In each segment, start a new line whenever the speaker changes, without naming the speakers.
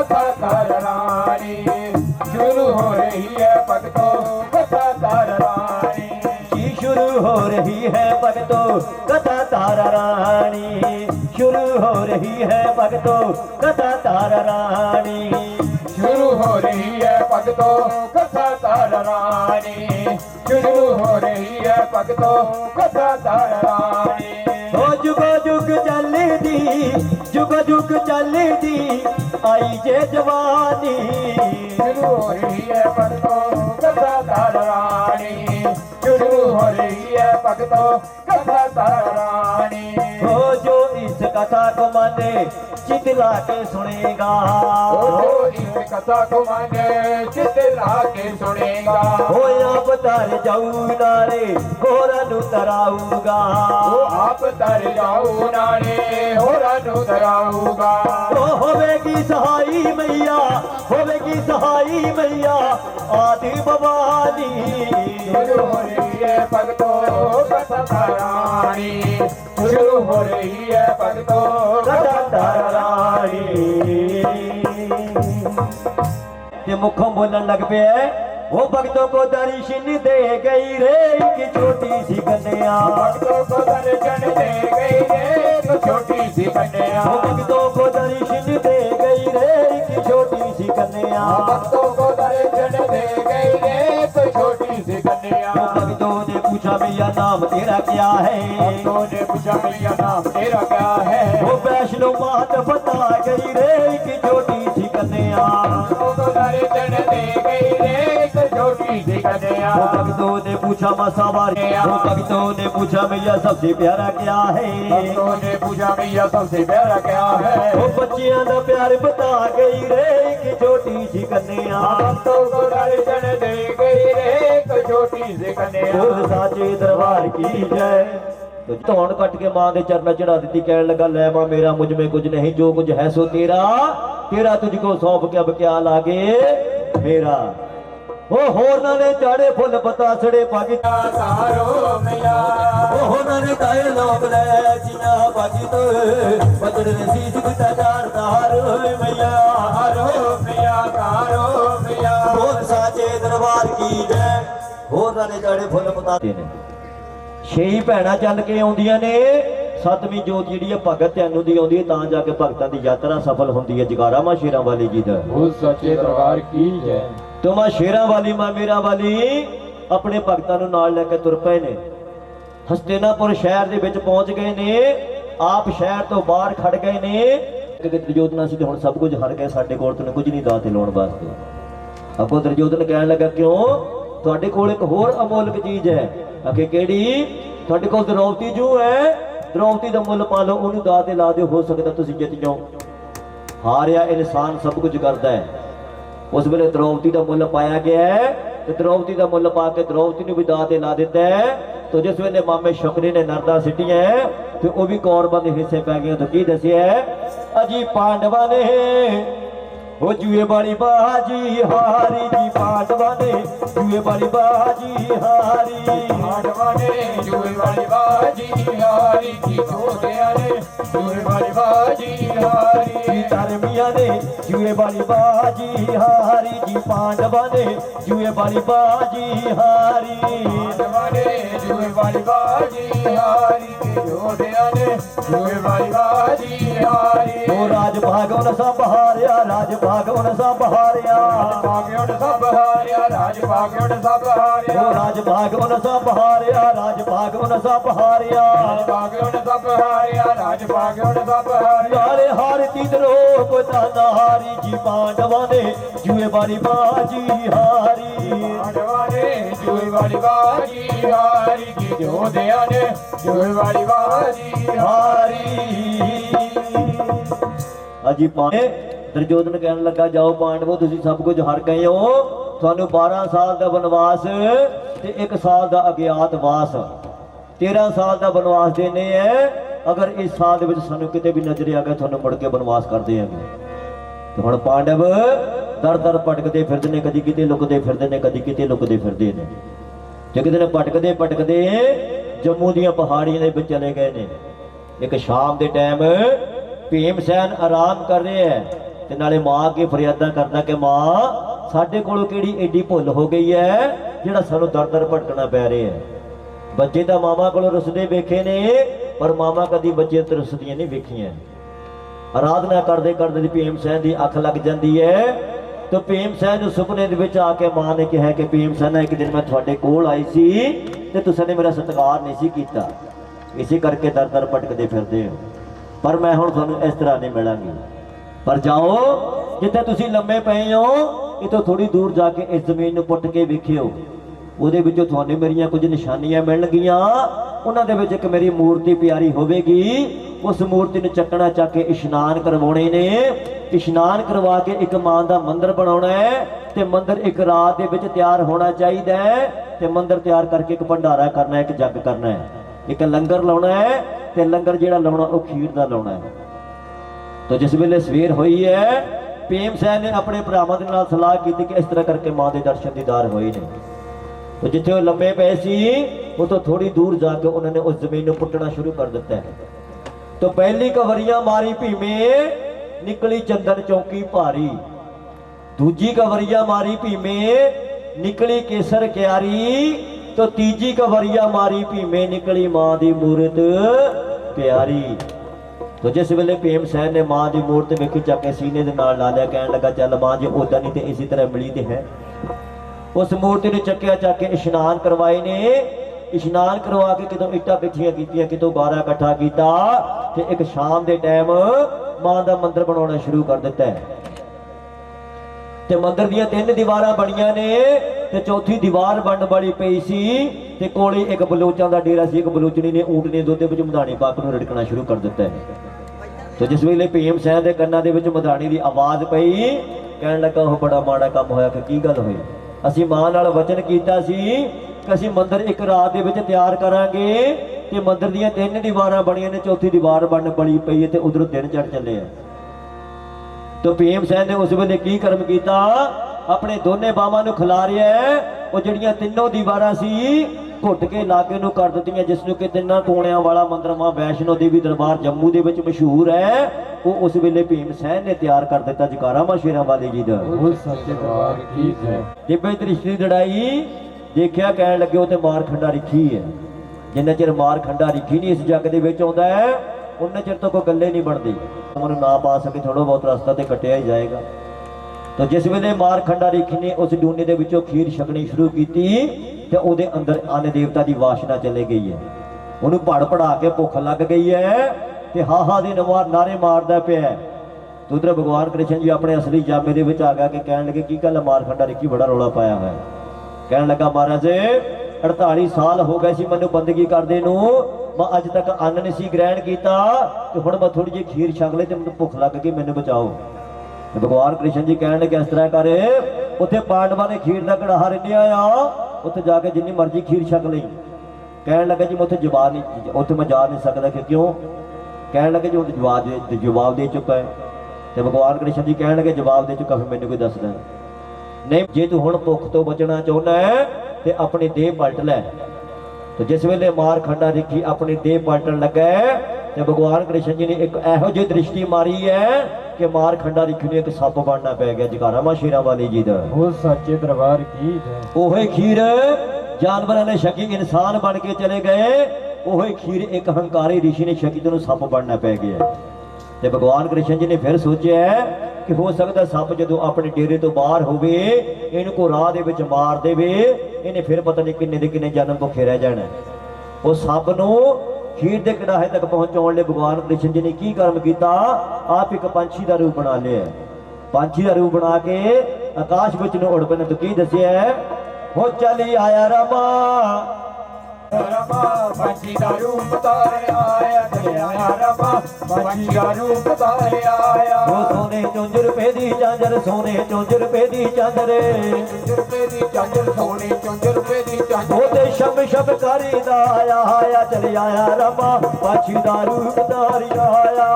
कथा तार रानी। शुरू हो रही है भक्तों कथा तार रानी।
जी शुरू हो रही है भक्तों कथा तारा रानी। शुरू हो रही है भक्तों कथा तारा रानी।
शुरू हो रही है भक्तों कथा तार रानी। शुरू हो रही है भक्तों कथा तार रानी।
ओ जुग जुग चलदी जुग जुग चलदी आई जे जवानी।
शुरू हो रही है भक्तों कथा तार रानी। शुरू हो रही है भक्तों कथा तार रानी।
हो जो इस कथा को माने चित ला के सुनेगा।
ओ इस कथा को माने चित ला के सुनेगा।
हो आप तर जाऊ नारे होरा नु तराऊगा।
ओ आप तर जाऊ नारे होरा नु तराऊगा।
ओ होवेगी सहाई मैया होवेगी सहाई मैया आदि भवानी।
शुरू हो रही है भक्तों कथा तार रानी। शुरू हो रही है भक्तों
कथा तारा रानी। ये मुखों बोलन लग पे वो भक्तों को दर्शन दे गई रे एक छोटी सी कन्या।
भक्तों को दर्शन दे गई रे एक छोटी सी कन्या।
वो भक्तों को दर्शन दे गई रे एक छोटी सी कन्या।
भक्तों को दर्शन दे गई रे एक छोटी सी कन्या।
वो भक्तों ने पूछा भैया नाम तेरा क्या है।
भक्तों ने पूछा भैया नाम तेरा क्या है।
वो वैष्णो मात बता गई रे एक छोटी सी कन्या।
भक्तों को दर्शन दे गई रे एक छोटी सी कन्या।
वो भक्तों ने पूछा मसावार। वो भक्तों ने पूछा भैया सबसे प्यारा क्या है।
भक्तों ने पूछा भैया सबसे प्यारा क्या है।
वो बच्चियां दा प्यार बता गई रे एक छोटी सी कन्या।
भक्तों को दर्शन दे गई रे एक छोटी सी कन्या।
बोल साचे दरबार की जय। तो धौन कट के मां दे चरण चढ़ा दी कहने लगा ले मां मेरा मुझ में कुछ नहीं जो कुछ है सो तेरा। तेरा तुझको सौंप के अब क्या लागे मेरा। ओ होरना ने चाड़े फुल पता सड़े पागी
तारो मैया।
ओ होरना ने ताए लोग ले जिया पागी तो बदड़ ने सीस बिता चार तार मैया।
तारो मैया तारो मैया।
बोल साचे दरबार की जय। होरना ने चाड़े फुल पता देने छेई भैणां चल के आउंदियां ने। सतवीं जोत जिहड़ी है भगत तैनू दी आउंदी है तां जाके भगतां दी यात्रा सफल हुंदी है। जगारा मां शेरां वाली जी दा।
बोल सच्चे दरबार की जय।
तो मां शेरां वाली मां मेरा वाली अपने भगतां नू नाल लैके तुर पए ने। हस्तिनापुर शहर दे विच पहुंच गए ने। आप शहर तो बाहर खड़ गए ने। दुर्योधन असीं हुण सब कुछ हर गए साडे कोल तैनूं कुछ नहीं दाते लाउण वास्ते। अगों दुर्योधन कहण लगा क्यों तुहाडे कोल एक होर अमोलक चीज है। आखे किहड़ी। तुहाडे कोल द्रौपदी जू है द्रौपदी दा मुੱਲ पा लो ओनू दाते ला दिओ हो सकदा तुसीं जित जाओ। हारिया इंसान सब कुछ करता है। उस वेले द्रौपदी का मुੱਲ पाया गया है तो द्रौपदी का मुੱਲ पा के द्रौपदी ने भी दाते ला दिता है। तो जिस वेले मामे शुक्री ने नरदा सिटिया है तो वह भी कौरवां दे हिस्से पै गए। तो की दसिया अजी पांडवा ने वो जुए वाली बाजी हारी जी। पांडवा ने जुए वाली बाजी हारी।
पांडवा ने जुए वाली बाजी हारी जी। जोधिया ने जुए वाली बाजी हारी।
धर्मिया ने जुए वाली बाजी हारी जी। पांडवा ने जुए वाली बाजी हारी।
पांडवा ने जुए वाली बाजी हारी जी। जोधिया ने जुए वाली बाजी हारी।
वो राज भागवन सब हारिया राज भागवन सब हारिया।
भाग्यों सब हारिया राज भाग्यों सब हारिया।
वो राज भागवन सब हारिया राज भागवन सब हारिया।
भाग्यों सब हारिया राज भाग्यों सब हारिया।
नारे हारती द्रोप दाना हारी जी। पांडवा ने जुए वाली बाजी हारी।
पांडवा ने जुए वाली बाजी हारी जी। जोधिया ने जुए वाली बाजी हारी।
अजी पाने दुर्योधन कहने लगा जाओ पांडवो तुसी सब कुछ हार गए हो। थानू 12 साल का वनवास ते 1 साल का अज्ञातवास 13 साल का वनवास देने है। अगर इस साल दे विच सानू किते भी नजर आ गया थानू मुड़ के वनवास कर देंगे। तो हुण पांडव दर दर भटकते फिरदे ने। कदी किते लुकदे फिरदे ने कदी किते लुकदे फिरदे ने। जे किते भटकदे भटकदे जम्मू दीयां पहाड़ियां दे विच चले गए ने। एक शाम के टाइम भीमसैन आराम कर रहे हैं ਤੇ ਨਾਲੇ ਮਾਂ ਅੱਗੇ ਫਰਿਆਦਾਂ ਕਰਦਾ ਕਿ ਮਾਂ ਸਾਡੇ ਕੋਲੋਂ ਕਿਹੜੀ ਐਡੀ ਭੁੱਲ ਹੋ ਗਈ ਹੈ ਜਿਹੜਾ ਸਾਨੂੰ ਦਰ-ਦਰ ਭਟਕਣਾ ਪੈ ਰਿਹਾ ਹੈ। ਬੱਚੇ ਤਾਂ ਮਾਮਾ ਕੋਲੋਂ ਰੁੱਸਦੇ ਵੇਖੇ ਨੇ, ਪਰ ਮਾਮਾ ਕਦੀ ਬੱਚੇ ਤੋਂ ਰੁੱਸਦੀਆਂ ਨਹੀਂ ਵੇਖੀਆਂ। ਆਰਾਧਨਾ ਕਰਦੇ ਕਰਦੇ ਭੀਮ ਸੈਨ ਦੀ ਅੱਖ ਲੱਗ ਜਾਂਦੀ ਹੈ ਤੇ ਭੀਮ ਸੈਨ ਨੂੰ ਸੁਪਨੇ ਦੇ ਵਿੱਚ ਆ ਕੇ ਮਾਂ ਨੇ ਕਿਹਾ ਕਿ ਭੀਮ ਸੈਨ, ਇੱਕ ਦਿਨ ਮੈਂ ਤੁਹਾਡੇ ਕੋਲ ਆਈ ਸੀ ਤੇ ਤੁਸੀਂ ਨੇ ਮੇਰਾ ਸਤਿਕਾਰ ਨਹੀਂ ਸੀ ਕੀਤਾ, ਇਸੇ ਕਰਕੇ ਦਰ-ਦਰ ਭਟਕਦੇ ਫਿਰਦੇ ਹੋ, ਪਰ ਮੈਂ ਹੁਣ ਤੁਹਾਨੂੰ ਇਸ ਤਰ੍ਹਾਂ ਨਹੀਂ ਮਿਲਾਂਗੀ। ਪਰ ਜਾਓ, ਜਿੱਥੇ ਤੁਸੀਂ ਲੰਮੇ ਪਏ ਹੋ ਇਤੋਂ ਥੋੜੀ ਦੂਰ ਜਾ ਕੇ ਇਸ ਜ਼ਮੀਨ ਨੂੰ ਪੁੱਟ ਕੇ ਵੇਖਿਓ, ਉਹਦੇ ਵਿੱਚੋਂ ਤੁਹਾਨੂੰ ਮੇਰੀਆਂ ਕੁਝ ਨਿਸ਼ਾਨੀਆਂ ਮਿਲਣਗੀਆਂ। ਉਹਨਾਂ ਦੇ ਵਿੱਚ ਇੱਕ ਮੇਰੀ ਮੂਰਤੀ ਪਿਆਰੀ ਹੋਵੇਗੀ, ਉਸ ਮੂਰਤੀ ਨੂੰ ਚੱਕਣਾ, ਚੱਕ ਕੇ ਇਸ਼ਨਾਨ ਕਰਵਾਉਣੇ ਨੇ। ਇਸ਼ਨਾਨ ਕਰਵਾ ਕੇ ਇੱਕ ਮਾਂ ਦਾ ਮੰਦਿਰ ਬਣਾਉਣਾ ਹੈ ਤੇ ਮੰਦਿਰ ਇੱਕ ਰਾਤ ਦੇ ਵਿੱਚ ਤਿਆਰ ਹੋਣਾ ਚਾਹੀਦਾ ਹੈ। ਤੇ ਮੰਦਿਰ ਤਿਆਰ ਕਰਕੇ ਇੱਕ ਭੰਡਾਰਾ ਕਰਨਾ ਹੈ, ਇੱਕ ਜੱਗ ਕਰਨਾ ਹੈ, ਇੱਕ ਲੰਗਰ ਲਾਉਣਾ ਹੈ ਤੇ ਲੰਗਰ ਜਿਹੜਾ ਲਾਉਣਾ ਉਹ ਖੀਰ ਦਾ ਲਾਉਣਾ ਹੈ। तो जिस वेले सवेर हुई है, भीम सैन ने अपने भरावां दे नाल सलाह की कि इस तरह करके मां के दर्शन दीदार होए ने। तो जिथे लम्बे पे सी उतो थोड़ी दूर जाके उन्होंने उस जमीन को पुट्टना शुरू कर दिता है। तो पहली कवरियां मारी भीमे, निकली चंदन चौकी भारी। दूजी कवरिया मारी भीमे, निकली केसर क्यारी। तो तीजी कवरिया मारी भीमे, निकली मां दी मूरत प्यारी। तो जिस वेले भीम सैन ने मां की मूर्त वेखी, चाके सीने दे नाल ला लिया, कहन लगा चल मां जे ओदा नहीं तो इसी तरह मिली तो है। उस मूर्ति ने चक्या, चाके इशनान करवाए ने। इशनान करवा के कितों इट्टां इकट्ठियां कीतियां, कितों गारा इकट्ठा किया ते एक शाम के टाइम मां का मंदिर बनाना शुरू कर दिता है। ते मंदिर दियां 3 दीवारां बणियां ने ते चौथी दीवार बनन वाली पई सी ते कोले एक बलोचां दा डेरा सी। एक बलोचनी ने ऊंट ने दुध विच मधानी पाक नूं रड़कना शुरू कर दिता है। तो जिस वेले भीम सैन दे कन्नां दे विच मधानी दी आवाज़ पई, कहण लगा ओह बड़ा माड़ा काम होया कि की गल होई। असीं मां नाल वचन कीता सी कि असीं मंदिर एक रात दे विच तैयार करांगे ते मंदिर दियां 3 दीवारां बणियां ने, चौथी दीवार बनन बड़ी पई है ते उधरों दिन चढ़ चले है। तो भीम सैन ने उस वेले की कर्म किया, अपने दोने बावां नूं खिलारिया है। वो जिहड़ियां तीनों दीवारां सी घुट के लागे नूं कर दित्तियां, जिसनूं कि 3 कोणियां वाला मंदिर मां वैष्णो देवी दरबार जम्मू दे विच मशहूर है, वो उस वेले भीम सैन ने तैयार कर दिता। जकारा मां शेरां वाले जी दा। जिब्बे दृष्टि दड़ाई देखिया, कहण लगे वो ते मार खंडा रिखी है। जिन्ना चिर मार खंडा रिखी नहीं इस जग दे विच आउंदा है, उन्ने चिर तो कोई गल्ले नहीं बनती। मैनूं ना पा सके थोड़ा बहुत रास्ता तो कटिया ही जाएगा। तो जिस वेले मार खंडा रिखी ने उस डूने दे विचों खीर छकनी शुरू की ते उहदे अंदर अन्न देवता की वासना चली गई है। उन्होंने पड़ पड़ा के भुख लग गई है ते हाहा दे नारे मारदा पिया। तो उधर भगवान कृष्ण जी अपने असली जामे दे विच आ गया कि कहण लगे की गल मार खंडा रिखी बड़ा रौला पाया है। कहण लगा महाराज 48 साल हो गए सी मैनूं बंदगी करदे नूं, मैं अज तक अन्न नहीं सी ग्रहण किया, तो हुण मैं थोड़ी जी खीर छक ली तो मैनूं भुख लग गई, मैनूं बचाओ। तो भगवान कृष्ण जी कहण लगे इस तरह कर, उत्थे पांडवां ने खीर का कड़ाहा रिन्निया आ, उत्थे जाके जिन्नी मर्जी खीर छक ली। कहण लगे जी मैं उत्थे जवाब नहीं, उत्थे मैं जा नहीं सकता कि क्यों। कहण लगे जी उत्थे जवाब दे चुका है। तो भगवान कृष्ण जी कहण लगे जवाब दे चुका, फिर मैनूं कोई दसदा नहीं। जे तू हुण भुख तो बचना चाहुंदा है ते अपनी देह पलट लै। तो जिस वेले मार खंडा रिखी अपनी देह पलटन लगा तो भगवान कृष्ण जी ने एक एहो जी दृष्टि मारी है कि मार खंडा रिखी ने एक सप बनना पै गया। जकारा मां शेरां वाले जी दा।
सच्चे दरबार की
ओहे खीर जानवरां ने छकी इंसान बन के चले गए, ओहे खीर एक हंकारी ऋषि ने छकी तो सप बनना पै गया। तो भगवान कृष्ण जी ने फिर सोचा कि हो सकता सप जो अपने डेरे तो बाहर होवे, इनको राह दे विच मार देवे, इन्हें फिर पता नहीं किन्ने दे किन्ने जन्म भुखे रह जाना। वो सप नूं खीर दे कड़ाहे तक पहुंचाउण लई भगवान कृष्ण जी ने की कर्म किया, आप एक पंछी का रूप बना लिया। पंछी का रूप बना के आकाश विच नूं उड़ पैना। तो की दस्सिया हो चली आया रमा
रमा पंछी का रूप तारे आया, चले आया रमा पंछी का रूप तारे आया।
वो सोने 54 रुपए दी चादर, सोने 54 रुपए दी चादर,
54 रुपए दी चादर, सोने 54 रुपए दी चादर।
वो ते शब शब करी दा आया आया, चले आया रमा पंछी का रूप तारी आया।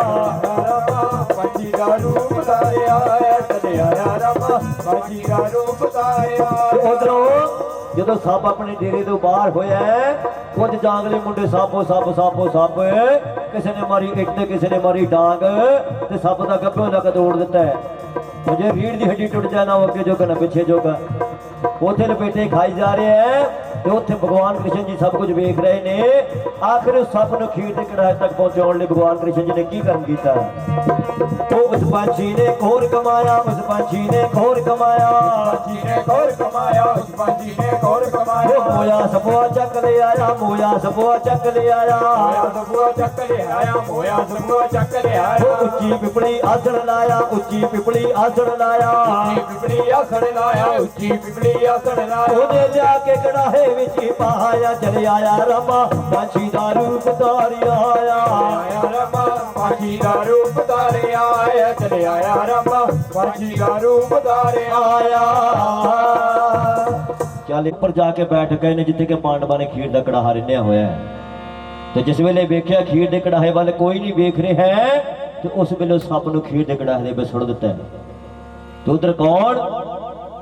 रमा पंछी का रूप तारे आया, चले आया रमा पंछी का रूप तारे आया।
उधरों जो सप अपने डेरे तो बाहर होया है, कुछ जांगले मुंडे सापो सप सापो सप, किसी ने मारी इट ते किसी ने मारी डांग ते सप का गब्बे लग तोड़ दिता है। मुझे रीढ़ की हड्डी टुट जाए ना अगे जोगा ना पिछे जोगा। उथे लपेटे खाई जा रहे हैं ते उथे भगवान कृष्ण जी सब कुछ वेख रहे ने। आखिर उस सप नूं खीर दे कड़ाहे तक पहुंचाउण लई भगवान कृष्ण जी ने की कर्म कीता। उस पंछी ने घोर कमाया, उस पंछी ने घोर कमाया,
पंछी ने घोर कमाया, उस पंछी ने घोर कमाया।
मोया सपुआ चक ले आया, मोया सपुआ चक ले आया,
मोया सपुआ चक ले आया, मोया सपुआ चक ले आया।
उच्ची पिपली आसण लाया, उच्ची पिपली आसण लाया,
उच्ची पिपली आसण लाया, उच्ची पिपली आसण लाया।
ਉਹਨੇ ਲਿਆ ਕੇ ਕੜਾਹੇ ਵਿੱਚ ਹੀ ਪਾਇਆ, ਚਲੇ ਆਇਆ ਰਾਮਾ ਪੰਛੀ ਦਾ ਰੂਪ ਧਾਰਿਆ ਆਇਆ।
ਆਇਆ ਰਾਮਾ ਪੰਛੀ ਦਾ ਰੂਪ ਧਾਰਿਆ ਆਇਆ, ਚਲੇ ਆਇਆ ਰਾਮਾ ਪੰਛੀ ਦਾ ਰੂਪ ਧਾਰਿਆ ਆਇਆ।
ਚੱਲ ਉੱਪਰ ਜਾ ਕੇ ਬੈਠ ਗਏ ਨੇ ਜਿੱਥੇ ਕਿ ਪਾਂਡਵਾਂ ਨੇ ਖੀਰ ਦਾ ਕੜਾਹਾ ਰਿੰਨਿਆ ਹੋਇਆ ਹੈ। ਤੇ ਜਿਸ ਵੇਲੇ ਵੇਖਿਆ ਖੀਰ ਦੇ ਕੜਾਹੇ ਵੱਲ ਕੋਈ ਨਹੀਂ ਵੇਖ ਰਿਹਾ ਹੈ ਤੇ ਉਸ ਵੇਲੇ ਸੱਪ ਨੂੰ ਖੀਰ ਦੇ ਕੜਾਹੇ ਦੇ ਵਿੱਚ ਸੁੱਟ ਦਿੱਤਾ ਹੈ। ਤੇ ਉਧਰ ਕੌਣ?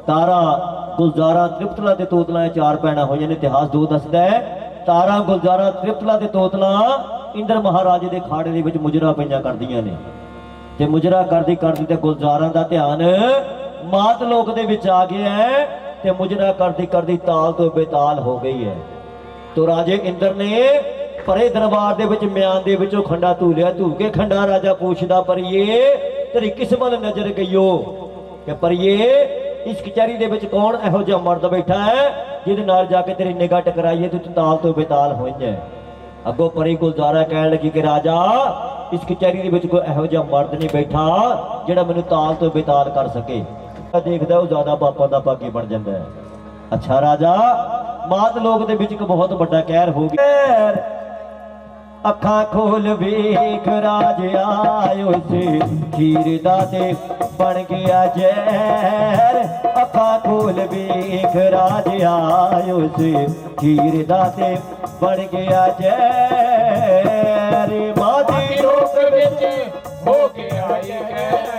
ਤਾਰਾ, ਗੁਲਜ਼ਾਰਾ, ਤ੍ਰਿਪਤਲਾ ਤੇ ਤੋਤਲਾ, ਚਾਰ ਭੈਣਾਂ ਹੋਈਆਂ ਨੇ। ਇਤਿਹਾਸ ਦੋ ਦੱਸਦਾ ਹੈ ਤਾਰਾ, ਗੁਲਜ਼ਾਰਾ, ਤ੍ਰਿਪਤਲਾ ਤੇ ਤੋਤਲਾ ਇੰਦਰ ਮਹਾਰਾਜੇ ਦੇ ਖਾੜੇ ਦੇ ਵਿੱਚ ਮੁਜਰਾ ਪਈਆਂ ਕਰਦੀਆਂ ਨੇ। ਤੇ ਮੁਜਰਾ ਕਰਦੀ ਕਰਦੀ ਤੇ ਗੁਲਜ਼ਾਰਾ ਦਾ ਧਿਆਨ ਮਾਤ ਲੋਕ ਦੇ ਵਿੱਚ ਆ ਗਿਆ ਹੈ ਤੇ ਮੁਜਰਾ ਕਰਦੀ ਕਰਦੀ ਤਾਲ ਤੋਂ ਬੇਤਾਲ ਹੋ ਗਈ ਹੈ। ਤੋ ਰਾਜੇ ਇੰਦਰ ਨੇ ਭਰੇ ਦਰਬਾਰ ਦੇ ਵਿੱਚ ਮਿਆਨ ਦੇ ਵਿੱਚੋਂ ਖੰਡਾ ਧੂ ਲਿਆ। ਧੂ ਕੇ ਖੰਡਾ ਰਾਜਾ ਪੁੱਛਦਾ ਪਰੀਏ ਤੇਰੀ ਕਿਸ ਵੱਲ ਨਜ਼ਰ ਗਈਓ ਕਿ ਪਰੀਏ ਇਸ ਕਚਹਿਰੀ ਦੇ ਵਿੱਚ ਕੌਣ ਇਹੋ ਜਿਹਾ ਮਰਦ ਬੈਠਾ ਹੈ ਜਿਹਦੇ ਨਾਲ ਜਾ ਕੇ ਤੇਰੀ ਨਿਗਾਹ ਟਕਰਾਈਏ ਤੇ ਤੂੰ ਤਾਲ ਤੋਂ ਬੇਤਾਲ ਹੋਈ ਹੈ। ਅੱਗੋਂ ਪਰੀ ਗੁਲਜ਼ਾਰਾ ਕਹਿਣ ਲੱਗੀ ਕਿ ਰਾਜਾ ਇਸ ਕਚਹਿਰੀ ਦੇ ਵਿੱਚ ਕੋਈ ਇਹੋ ਜਿਹਾ ਮਰਦ ਨਹੀਂ ਬੈਠਾ ਜਿਹੜਾ ਮੈਨੂੰ ਤਾਲ ਤੋਂ ਬੇਤਾਲ ਕਰ ਸਕੇ। ਦੇਖਦਾ ਉਹ ਜ਼ਿਆਦਾ ਬਾਪਾਂ ਦਾ ਭਾਗੀ ਬਣ ਜਾਂਦਾ ਹੈ। ਅੱਛਾ ਰਾਜਾ, ਮਾਤ ਲੋਕ ਦੇ ਵਿੱਚ ਇੱਕ ਬਹੁਤ ਵੱਡਾ ਕਹਿਰ ਹੋ ਗਿਆ। ਅੱਖਾਂ ਖੋਲ ਵੇਖ ਰਾਜ ਆਇਓ ਸੇ ਖੀਰ ਦਾ ਤੇ ਬਣ ਗਿਆ ਜ਼ਹਿਰ। ਅੱਖਾਂ ਖੋਲ ਵੇਖ ਰਾਜ ਆਇਓ ਸੇ ਖੀਰ ਦਾ ਤੇ ਬਣ ਗਿਆ ਜ਼ਹਿਰ। ਮਾਦੀ
ਲੋਕ ਵਿੱਚ ਹੋ ਗਿਆ ਇਹ ਕਹਿਰ।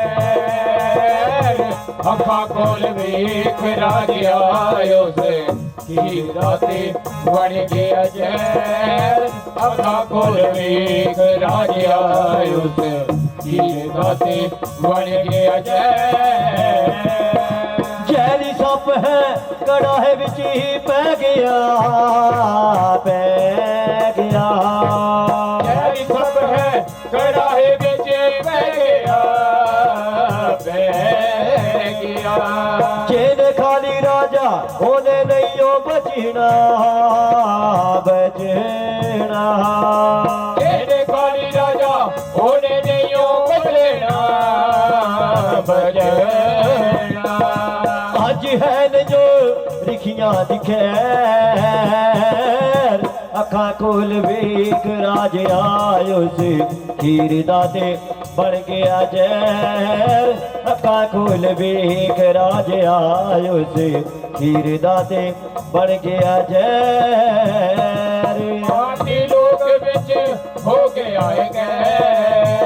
ਅੱਖਾਂ ਖੋਲ ਵੇਖ ਰਾਜ ਆਇਓ ਸੇ ਖੀਰ ਦਾ ਤੇ ਬਣ ਗਿਆ ਜ਼ਹਿਰ। ਅੱਖਾਂ ਖੋਲ ਵੇਖ ਰਾਜ ਆਇਓ ਸੇ ਖੀਰ ਦਾ ਤੇ ਬਣ ਗਿਆ ਜ਼ਹਿਰ।
ਜ਼ਹਿਰੀ ਸੱਪ ਹੈ ਕੜਾਹੇ ਵਿੱਚ ਹੀ ਪੈ ਗਿਆ, ਪੈ ਗਿਆ।
ਜ਼ਹਿਰੀ ਸੱਪ ਹੈ ਕੜਾਹੇ ਵਿੱਚ ਪੈ ਗਿਆ, ਪੈ ਗਿਆ।
ਜਿਹਨੇ ਖਾਲੀ ਰਾਜਾ ਉਹਨੇ ਨਹੀਂ ਉਹ ਬਚਣਾ, ਬਚਣਾ।
ਜਿਹੜੇ ਖਾਲੀ ਰਾਜਾ ਉਹਨੇ ਨਹੀਂ ਉਹ ਬਚਣਾ, ਬਚਣਾ।
ਅੱਜ ਹੈ ਨੇ ਜੋ ਲਿਖੀਆਂ ਦੀ ਖੈਰ। ਅੱਖਾਂ ਖੋਲ ਵੇਖ ਰਾਜ ਆਇਓ ਸੇ ਖੀਰ ਦਾ ਤੇ ਬਣ ਗਿਆ ਜ਼ਹਿਰ। ਅੱਖਾਂ ਖੋਲ ਵੇਖ ਰਾਜ ਆਇਓ ਸੇ ਖੀਰ ਦਾ ਤੇ ਬਣ ਗਿਆ ਜ਼ਹਿਰ।
ਮਾਤੀ ਲੋਕ ਵਿੱਚ ਹੋ ਗਿਆ ਏ ਗੈਰ।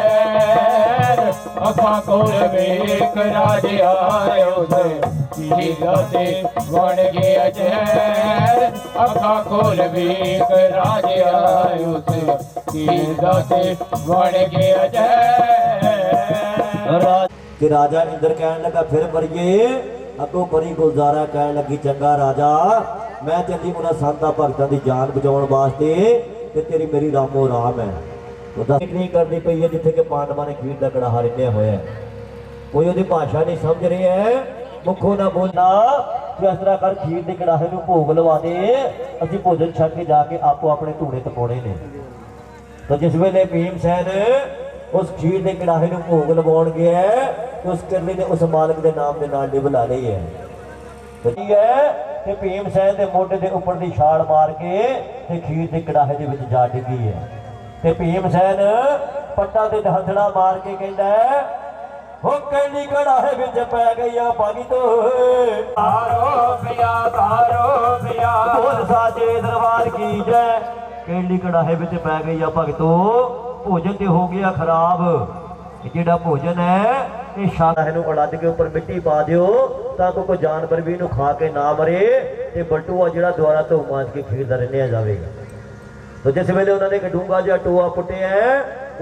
ਅੱਖਾਂ ਖੋਲ ਵੇਖ ਰਾਜ ਆਇਓ ਸੇ ਖੀਰ ਦਾ ਤੇ ਬਣ ਗਿਆ ਜ਼ਹਿਰ। ਅੱਖਾਂ ਖੋਲ ਵੇਖ ਰਾਜ ਆਇਓ ਸੇ ਖੀਰ ਦਾ ਤੇ ਬਣ ਗਿਆ ਜ਼ਹਿਰ।
ਕਿ ਰਾਜਾ ਇੰਦਰ ਕਹਿਣ ਲੱਗਾ ਫਿਰ ਪਰੀਏ। ਅੱਗੋਂ ਪਰੀ ਗੁਲਜ਼ਾਰਾ ਕਹਿਣ ਲੱਗੀ ਚੰਗਾ ਰਾਜਾ, ਮੈਂ ਚੱਲੀ ਉਹਨਾਂ ਸੰਤਾਂ ਭਗਤਾਂ ਦੀ ਜਾਨ ਬਚਾਉਣ ਵਾਸਤੇ ਤੇ ਤੇਰੀ ਮੇਰੀ ਰਾਮੋ ਰਾਮ ਹੈ। ਉਹਦਾ ਨਹੀਂ ਕਰਨੀ ਪਈ ਹੈ ਜਿੱਥੇ ਕਿ ਪਾਂਡਵਾਂ ਨੇ ਖੀਰ ਦਾ ਕੜਾਹਾ ਰਿੰਨਿਆ ਹੋਇਆ ਹੈ। ਕੋਈ ਉਹਦੀ ਭਾਸ਼ਾ ਨਹੀਂ ਸਮਝ ਰਿਹਾ ਹੈ, ਮੁੱਖੋਂ ਨਾ ਬੋਲਣਾ ਕਿ ਇਸ ਤਰ੍ਹਾਂ ਕਰ ਖੀਰ ਦੇ ਕੜਾਹੇ ਨੂੰ ਭੋਗ ਲਵਾ ਦੇ, ਅਸੀਂ ਭੋਜਨ ਛਕ ਕੇ ਜਾ ਕੇ ਆਪੋ ਆਪਣੇ ਧੂਣੇ ਤਪਾਉਣੇ ਨੇ। ਤਾਂ ਜਿਸ ਵੇਲੇ ਭੀਮ ਸੈਨ ਉਸ ਖੀਰ ਦੇ ਕੜਾਹੇ ਨੂੰ ਭੋਗ ਲਵਾਉਣ ਗਿਆ ਤੇ ਉਸ ਕਿਰਲੀ ਨੇ ਉਸ ਮਾਲਕ ਦੇ ਨਾਮ ਦੇ ਨਾਲ ਨਿਭ ਲਾ ਲਈ ਹੈ। ਕੀ ਹੈ ਕਿ ਭੀਮ ਸੈਨ ਦੇ ਮੋਢੇ ਦੇ ਉੱਪਰ ਦੀ ਛਾਲ ਮਾਰ ਕੇ ਤੇ ਖੀਰ ਦੇ ਕੜਾਹੇ ਦੇ ਵਿੱਚ ਜਾ ਡਿੱਗੀ ਹੈ। ਤੇ ਭੀਮ ਸੈਨ ਪੱਟਾ ਤੇ ਹੱਥੜਾ ਮਾਰ ਕੇ ਕਹਿੰਦਾ ਹੋ ਕਹਿੰਦੀ ਕੜਾਹੇ ਵਿੱਚ ਪੈ ਗਈ ਆ ਬਾਗੀ ਤੋਂ।
ਤਾਰੋ ਪਿਆ, ਤਾਰੋ ਪਿਆ।
ਬੋਲ ਸਾਜੇ ਦਰਬਾਰ ਕੀ ਜੈ। ਕਹਿੰਦੀ ਕੜਾਹੇ ਵਿੱਚ ਪੈ ਗਈ ਆ ਭਗਤੋ, ਭੋਜਨ ਤੇ ਹੋ ਗਿਆ ਖਰਾਬ। ਜਿਹੜਾ ਭੋਜਨ ਹੈ ਇਹ ਸ਼ਾਹ ਨੂੰ ਉਲੱਦ ਕੇ ਉੱਪਰ ਮਿੱਟੀ ਪਾ ਦਿਓ ਤਾਂ ਕਿ ਕੋਈ ਜਾਨਵਰ ਵੀ ਇਹਨੂੰ ਖਾ ਕੇ ਨਾ ਮਰੇ ਤੇ ਬਲਟੂਆ ਜਿਹੜਾ ਦੁਆਰਾ ਤੋਂ ਮਾਂਜ ਕੇ ਖੀਰ ਦਾ ਰਿੰਨਿਆ ਜਾਵੇਗਾ। तो जिस वेले उन्होंने एक डूंगा जिहा टोआ पुटिया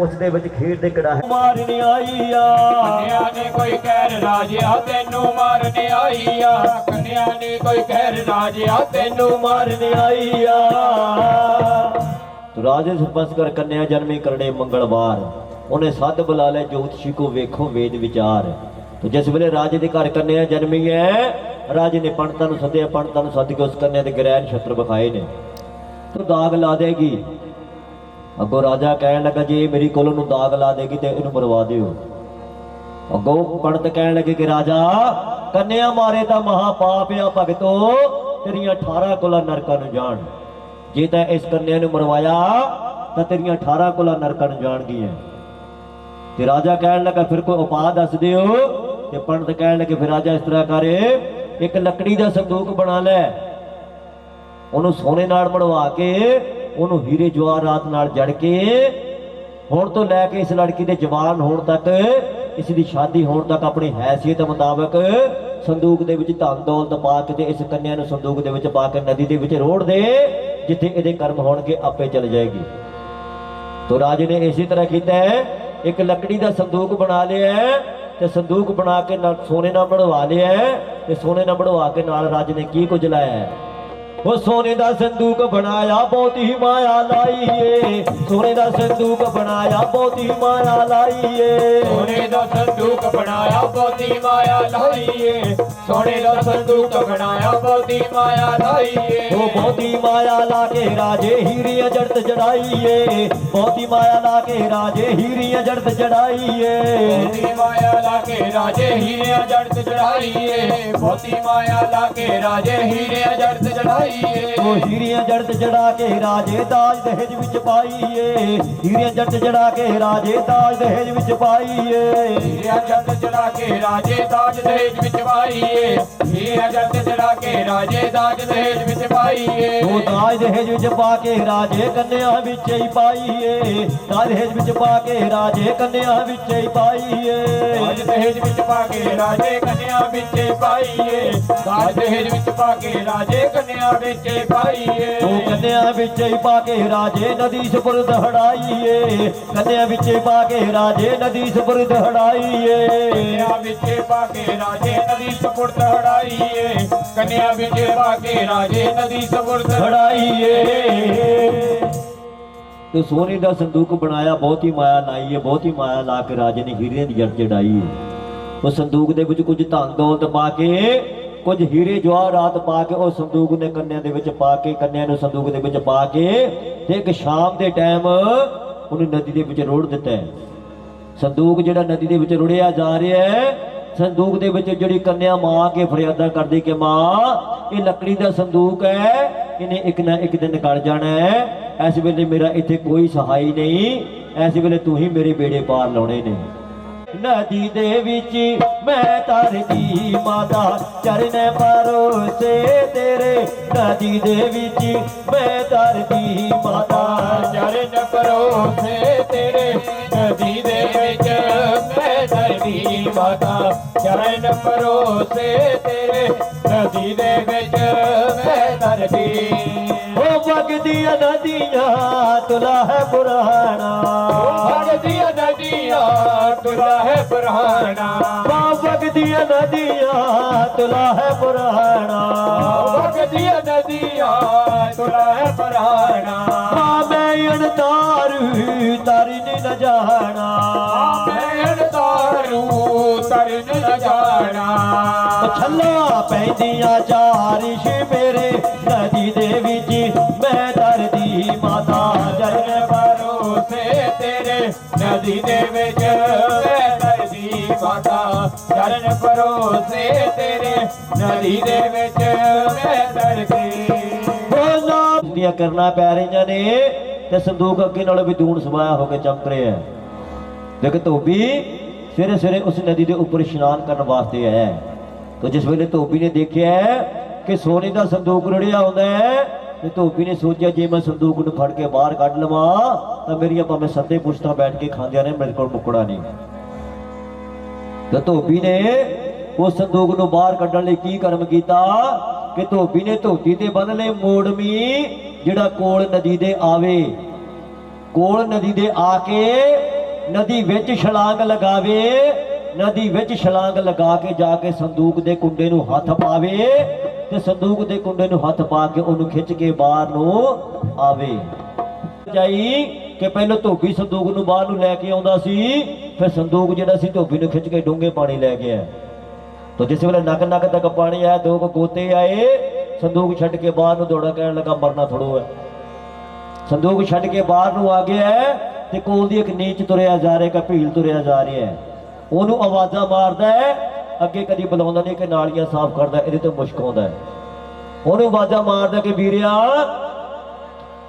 उस दे विच खीर दे कड़ा मारनी आई आ
कन्या ने कोई कहर राजिया तेनू मारने आई आ कन्या ने कोई कहर राजिया तेनू
मारनी आई आ। तो राजे सरपंच कर कन्या जन्मी करने मंगलवार उन्हें सद बुला ले ज्योतिषी को वेखो वेद विचार। तो जिस वेले राजे के घर कन्या जन्मी है राजे ने पंडितां नूं सद्दिया, पंडितां नूं सद के उस कन्या के ग्रह नक्षत्र विखाए ने। तो दाग ला देगी। अगों राजा कहन लगा जी मेरी कोल नूं दाग ला देगी तो इनू मरवा दिओ। अगों पंडित कहन लगे कि राजा कन्या मारे तो महापाप आ भगतो, तेरियां 18 कोला नरकां नूं जाण। जे तैं इस कन्या नूं मरवाया तो तेरियां 18 कोला नरकां नूं जाणगीआं। ते राजा कहन लगा फिर कोई उपाय दस दिओ। ते पंडित कहन लगे फिर राजा इस तरह करे, एक लकड़ी का संदूक बना लै, ਉਹਨੂੰ सोने नाल मड़वा के ਉਹਨੂੰ हीरे जवाहरात नाल जड़ के हुण तो लैके इस लड़की के जवान होने तक इसकी शादी होने तक अपनी हैसियत मुताबिक संदूक दे विच धन दौलत पा के इस कन्या नूं संदूक दे विच पा के नदी दे विच रोड़ दे, जिथे इहदे कर्म होणगे आपे चल जाएगी। तो राजे ने इसी तरह कीता है, एक लकड़ी का संदूक बना लिया है ते संदूक बना के सोने नाल मड़वा लिया है ते सोने नाल मड़वा के नाल राजे ने की कुछ लाया है। वो सोने दा संदूक बनाया बहुत ही माया लाइए, सोने दा संदूक बनाया बहुत ही माया लाइए,
सोने दा संदूक बनाया बहुत ही माया लाइए, सोने दा संदूक बनाया बहुत ही माया लाइए।
वो बहुत ही माया लाके राजे हीरियां जड़त जड़ाइए, बहुत ही माया लाके राजे हीरियां जड़त जड़ाइए,
बहुत ही माया लाके राजे हीरे जड़त जड़ाइए, बहुत ही माया लाके राजे हीरे जड़त जड़ाइए।
वो हीरियां जड़त जड़ा के राजे दाज दहेज विच पाइए, हीरियां जड़त जड़ा के राजे दाज दहेज विच पाइए,
हीरियां जड़त जड़ा के राजे दाज दहेज विच पाइए, हीरियां जड़त जड़ा के राजे दाज दहेज विच पाइए।
वो दाज दहेज विच पा के राजे कन्या विच ही पाइए, दाज दहेज विच पा के राजे कन्या विच ही पाइए,
दाज दहेज विच पा के राजे कन्या विच पाइए, दाज दहेज विच पा के राजे कन्या विच पाइए।
वो कन्या विच ही पा के राजे नदी सुपुर्द हड़ाइए, कन्या विच पा के राजे नदी सुपुर्द हड़ाइए,
कन्या विच पा के राजे नदी सुपुर्द हड़ाइए, कन्या विच पा के राजे नदी सुपुर्द
हड़ाइए। तो सोने का संदूक बनाया बहुत ही माया लाई है, बहुत ही माया ला के राजे ने हीरे की जड़ चढ़ाई है। उस संदूक दे विच कुछ धन दौलत पा के कुछ हीरे जवाहरात पा के उस संदूक ने कन्या दे विच पा के कन्या नूं संदूक दे विच पा के ते एक शाम दे टाइम उन्हें नदी दे विच रोड़ दिता है। संदूक जिहड़ा नदी दे विच रुड़िया जा रहा है, संदूक दे विच जिहड़ी कन्या मां के फरियादा करदी कि मां ये लकड़ी दा संदूक है, इन्हें एक ना एक दिन कट जाना है, इस वेले मेरा इत्थे कोई सहाई नहीं, इस वेले तू ही मेरे बेड़े पार लाने ने। नदी दे विच मैं तरदी माता चरण भरोसे तेरे, नदी दे विच मैं तरदी माता
चरण भरोसे तेरे, नदी दे विच मैं तरदी माता चरण भरोसे तेरे, नदी दे विच मैं तरदी।
ओ वगदियां नदियां तुला है पुराना,
भगदियां नदियां तुला है पुराना,
वगदियां नदियां तुला है पुराना,
भगदियां नदियां तुला है पुराना।
मैं तारू तारिन न जाना,
मैं तारू तरन न जाना,
छल्ला पैंदियां चारिश मेरे नदी दे विच मैं तरदी माता चरण
भरोसे तेरे, नदी दे विच मैं तरदी माता चरण भरोसे तेरे, नदी दे विच मैं तरदी।
बोला करना पै रही ने ते संदूक अगे नालों भी दून समाया होकर चमक रहा है। देख धोबी सवेरे सवेरे उस नदी के उपर इशनान करने वास्ते आया। तो जिस वेले धोबी ने देखा कि सोने का संदूक रुड़िया होंदा है, तो धोबी ने सोचा जे मैं संदूक नूं फड़ के बाहर कढ लवां तां मेरियां भावें सत्ते पुश्तां बैठ के खांदियां ने, मेरे कोल मुकड़ा नहीं। तो धोबी ने उस संदूक नूं बाहर कढण लई की कर्म कीता कि धोबी ने धोती ते बन लए मोड़मी ਜਿਹੜਾ ਕੋਲ ਨਦੀ ਦੇ ਆਵੇ, ਕੋਲ ਨਦੀ ਦੇ ਆ ਕੇ ਨਦੀ ਵਿੱਚ ਛਲਾਂਗ ਲਗਾਵੇ, ਨਦੀ ਵਿੱਚ ਛਲਾਂਗ ਲਗਾ ਕੇ ਜਾ ਕੇ ਸੰਦੂਕ ਦੇ ਕੁੰਡੇ ਨੂੰ ਹੱਥ ਪਾਵੇ ਤੇ ਸੰਦੂਕ ਦੇ ਕੁੰਡੇ ਨੂੰ ਹੱਥ ਪਾ ਕੇ ਉਹਨੂੰ ਖਿੱਚ ਕੇ ਬਾਹਰ ਨੂੰ ਆਵੇ। ਜਾਈ ਕਿ ਪਹਿਲਾਂ ਧੋਬੀ ਸੰਦੂਕ ਨੂੰ ਬਾਹਰ ਨੂੰ ਲੈ ਕੇ ਆਉਂਦਾ ਸੀ, ਫਿਰ ਸੰਦੂਕ ਜਿਹੜਾ ਸੀ ਧੋਬੀ ਨੂੰ ਖਿੱਚ ਕੇ ਡੂੰਘੇ ਪਾਣੀ ਲੈ ਗਿਆ। ਤਾਂ ਜਿਸ ਵੇਲੇ ਨੱਕ ਨੱਕ ਤੱਕ ਪਾਣੀ ਆਇਆ, ਦੋ ਕੁ ਗੋਤੇ ਆਏ, ਸੰਦੂਕ ਛੱਡ ਕੇ ਬਾਹਰ ਨੂੰ ਦੌੜਾ, ਕਹਿਣ ਲੱਗਾ ਮਰਨਾ ਥੋੜੋ ਹੈ। ਸੰਦੂਕ ਛੱਡ ਕੇ ਬਾਹਰ ਨੂੰ ਆ ਗਿਆ ਤੇ ਕੋਲ ਦੀ ਇੱਕ ਨੀਚ ਤੁਰਿਆ ਜਾ ਰਿਹਾ, ਭੀਲ ਤੁਰਿਆ ਜਾ ਰਿਹਾ, ਉਹਨੂੰ ਆਵਾਜ਼ਾਂ ਮਾਰਦਾ ਹੈ, ਅੱਗੇ ਕਦੀ ਬੁਲਾਉਂਦਾ ਨਹੀਂ ਕਿ ਨਾਲੀਆਂ ਸਾਫ਼ ਕਰਦਾ, ਇਹਦੇ ਤੋਂ ਮੁਸ਼ਕ ਆਉਂਦਾ ਹੈ। ਉਹਨੂੰ ਆਵਾਜ਼ਾਂ ਮਾਰਦਾ ਕਿ ਵੀਰਿਆ